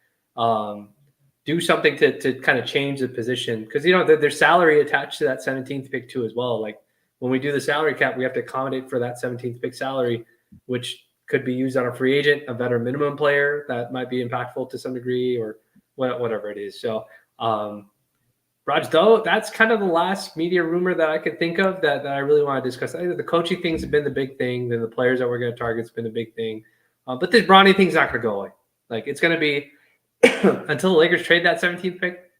do something to kind of change the position. Because, there's salary attached to that 17th pick too as well. Like when we do the salary cap, we have to accommodate for that 17th pick salary, which could be used on a free agent, a better minimum player that might be impactful to some degree or whatever it is. So, Raj, though, that's kind of the last media rumor that I could think of that I really want to discuss. I think the coaching things have been the big thing. Then the players that we're going to target has been the big thing. But this Bronny thing's not going to go away. Like it's going to be until the Lakers trade that 17th pick,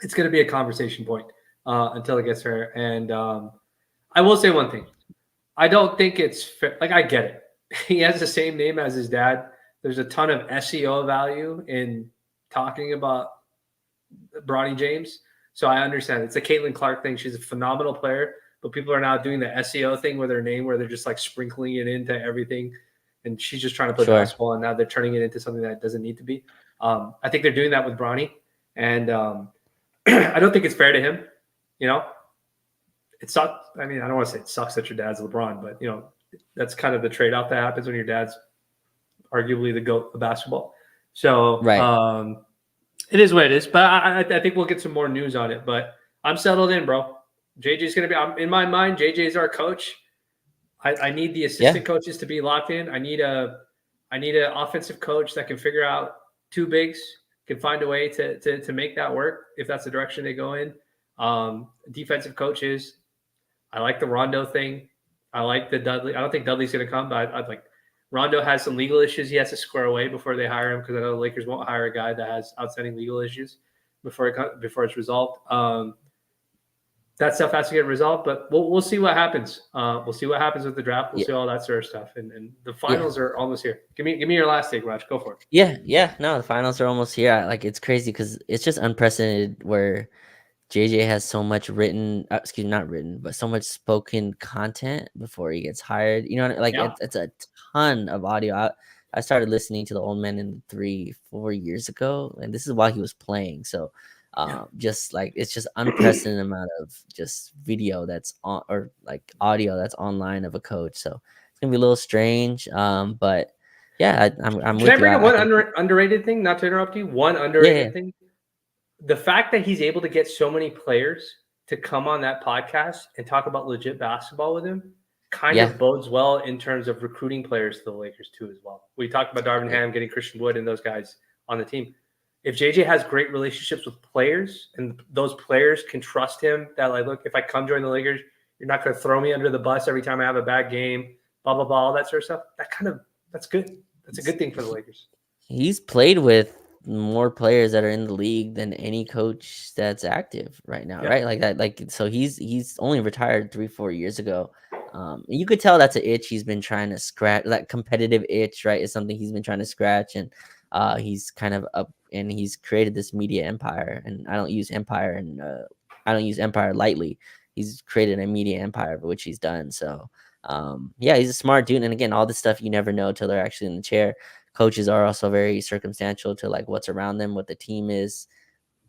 it's going to be a conversation point until it gets there. And I will say one thing. I don't think it's fair. Like I get it. He has the same name as his dad. There's a ton of SEO value in talking about Bronny James. So I understand it's a Caitlin Clark thing. She's a phenomenal player, but people are now doing the SEO thing with her name where they're just like sprinkling it into everything. And she's just trying to play Sure. basketball, and now they're turning it into something that doesn't need to be. I think they're doing that with Bronny, and I don't think it's fair to him. You know, it sucks. I mean, I don't want to say it sucks that your dad's LeBron, but you know, that's kind of the trade-off that happens when your dad's arguably the GOAT of basketball. So Right. it is what it is. But I think we'll get some more news on it. But I'm settled in, bro. JJ's going to be, in my mind, JJ is our coach. I need the assistant coaches to be locked in. I need an offensive coach that can figure out two bigs, can find a way to make that work if that's the direction they go in. Defensive coaches, I like the Rondo thing. I like the Dudley. I don't think Dudley's going to come, but I'd like Rondo has some legal issues he has to square away before they hire him, because I know the Lakers won't hire a guy that has outstanding legal issues before it's resolved. That stuff has to get resolved, but we'll see what happens. We'll see what happens with the draft. We'll see all that sort of stuff, and the finals are almost here. Give me your last take, Raj. Go for it. Yeah. No, the finals are almost here. Like, it's crazy because it's just unprecedented where JJ has so much not written, but so much spoken content before he gets hired. You know, like it's a ton of audio. I started listening to the Old Man in 3-4 years ago, and this is while he was playing. So, just like it's just unprecedented amount of just video that's on, or like audio that's online of a coach. So it's gonna be a little strange, but yeah, I'm Can with I bring you. up one underrated thing? Not to interrupt you. One underrated thing. The fact that he's able to get so many players to come on that podcast and talk about legit basketball with him kind of bodes well in terms of recruiting players to the Lakers too as well. We talked about Darvin Ham getting Christian Wood and those guys on the team. If JJ has great relationships with players and those players can trust him that, like, look, if I come join the Lakers, you're not going to throw me under the bus every time I have a bad game, blah, blah, blah, all that sort of stuff. That's good. That's a good thing for the Lakers. He's played with more players that are in the league than any coach that's active right now, right? Like that, like, so he's only retired 3-4 years ago. You could tell that's an itch he's been trying to scratch. That competitive itch, right, is something he's been trying to scratch, and he's kind of up, and he's created this media empire. And I don't use empire lightly. He's created a media empire, which he's done. So he's a smart dude. And again, all this stuff you never know till they're actually in the chair. Coaches are also very circumstantial to like what's around them, what the team is,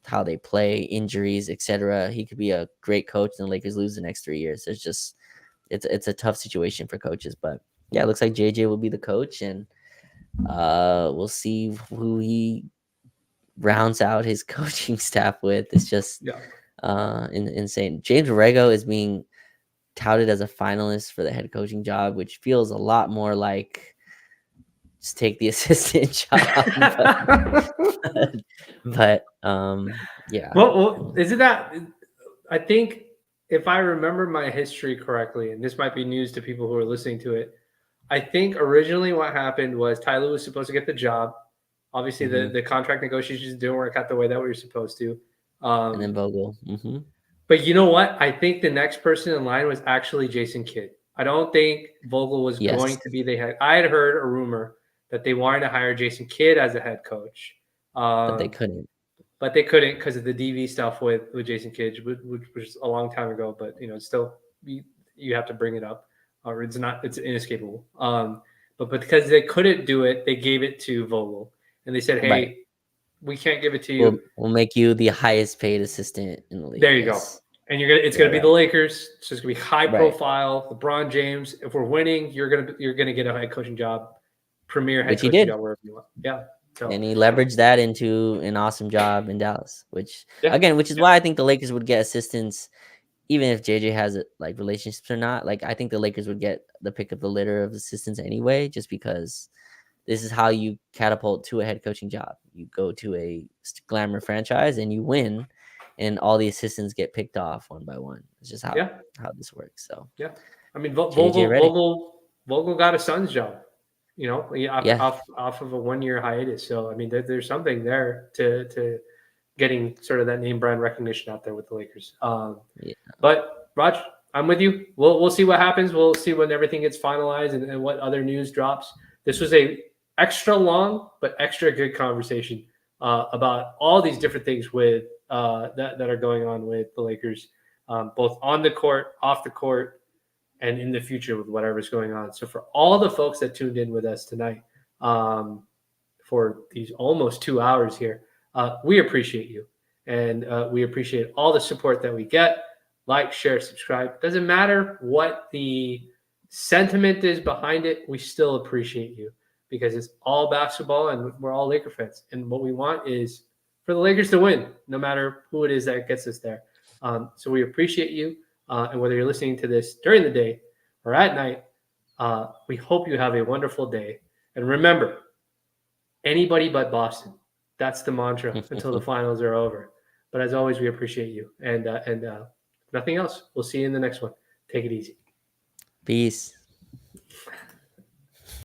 how they play, injuries, etc. He could be a great coach and the Lakers lose the next 3 years. It's a tough situation for coaches, but yeah, it looks like JJ will be the coach, and we'll see who he rounds out his coaching staff with. It's just insane. James Borrego is being touted as a finalist for the head coaching job, which feels a lot more like just take the assistant job. but yeah. Well, isn't that? I think if I remember my history correctly, and this might be news to people who are listening to it, I think originally what happened was Ty Lue was supposed to get the job. Obviously, the contract negotiations didn't work out the way that we were supposed to. And then Vogel. But you know what? I think the next person in line was actually Jason Kidd. I don't think Vogel was going to be the head. I had heard a rumor that they wanted to hire Jason Kidd as a head coach. But they couldn't. But they couldn't because of the DV stuff with Jason Kidd, which was a long time ago. But still, you have to bring it up, or it's inescapable. But because they couldn't do it, they gave it to Vogel, and they said, "Hey, we can't give it to you. We'll make you the highest paid assistant in the league." There you go. And it's gonna be the Lakers, so it's gonna be high profile. LeBron James. If we're winning, you're gonna get a head coaching job, premier head coaching job wherever you want. Yeah. So. And he leveraged that into an awesome job in Dallas, which is why I think the Lakers would get assistants, even if JJ has like relationships or not. Like, I think the Lakers would get the pick of the litter of assistants anyway, just because this is how you catapult to a head coaching job. You go to a glamour franchise and you win, and all the assistants get picked off one by one. It's just how this works. So I mean, Vogel got a son's job, off of a 1-year hiatus. So I mean, there's something there to getting sort of that name brand recognition out there with the Lakers. But Raj, I'm with you. We'll see what happens. We'll see when everything gets finalized and what other news drops. This was a extra long but extra good conversation. about all these different things with that are going on with the Lakers, both on the court, off the court, and in the future with whatever's going on. So for all the folks that tuned in with us tonight, for these almost 2 hours here, we appreciate you, and we appreciate all the support that we get. Like, share, subscribe. Doesn't matter what the sentiment is behind it, we still appreciate you because it's all basketball and we're all Laker fans. And what we want is for the Lakers to win, no matter who it is that gets us there. So we appreciate you. And whether you're listening to this during the day or at night, we hope you have a wonderful day. And remember, anybody but Boston. That's the mantra until the finals are over. But as always, we appreciate you. And nothing else. We'll see you in the next one. Take it easy. Peace.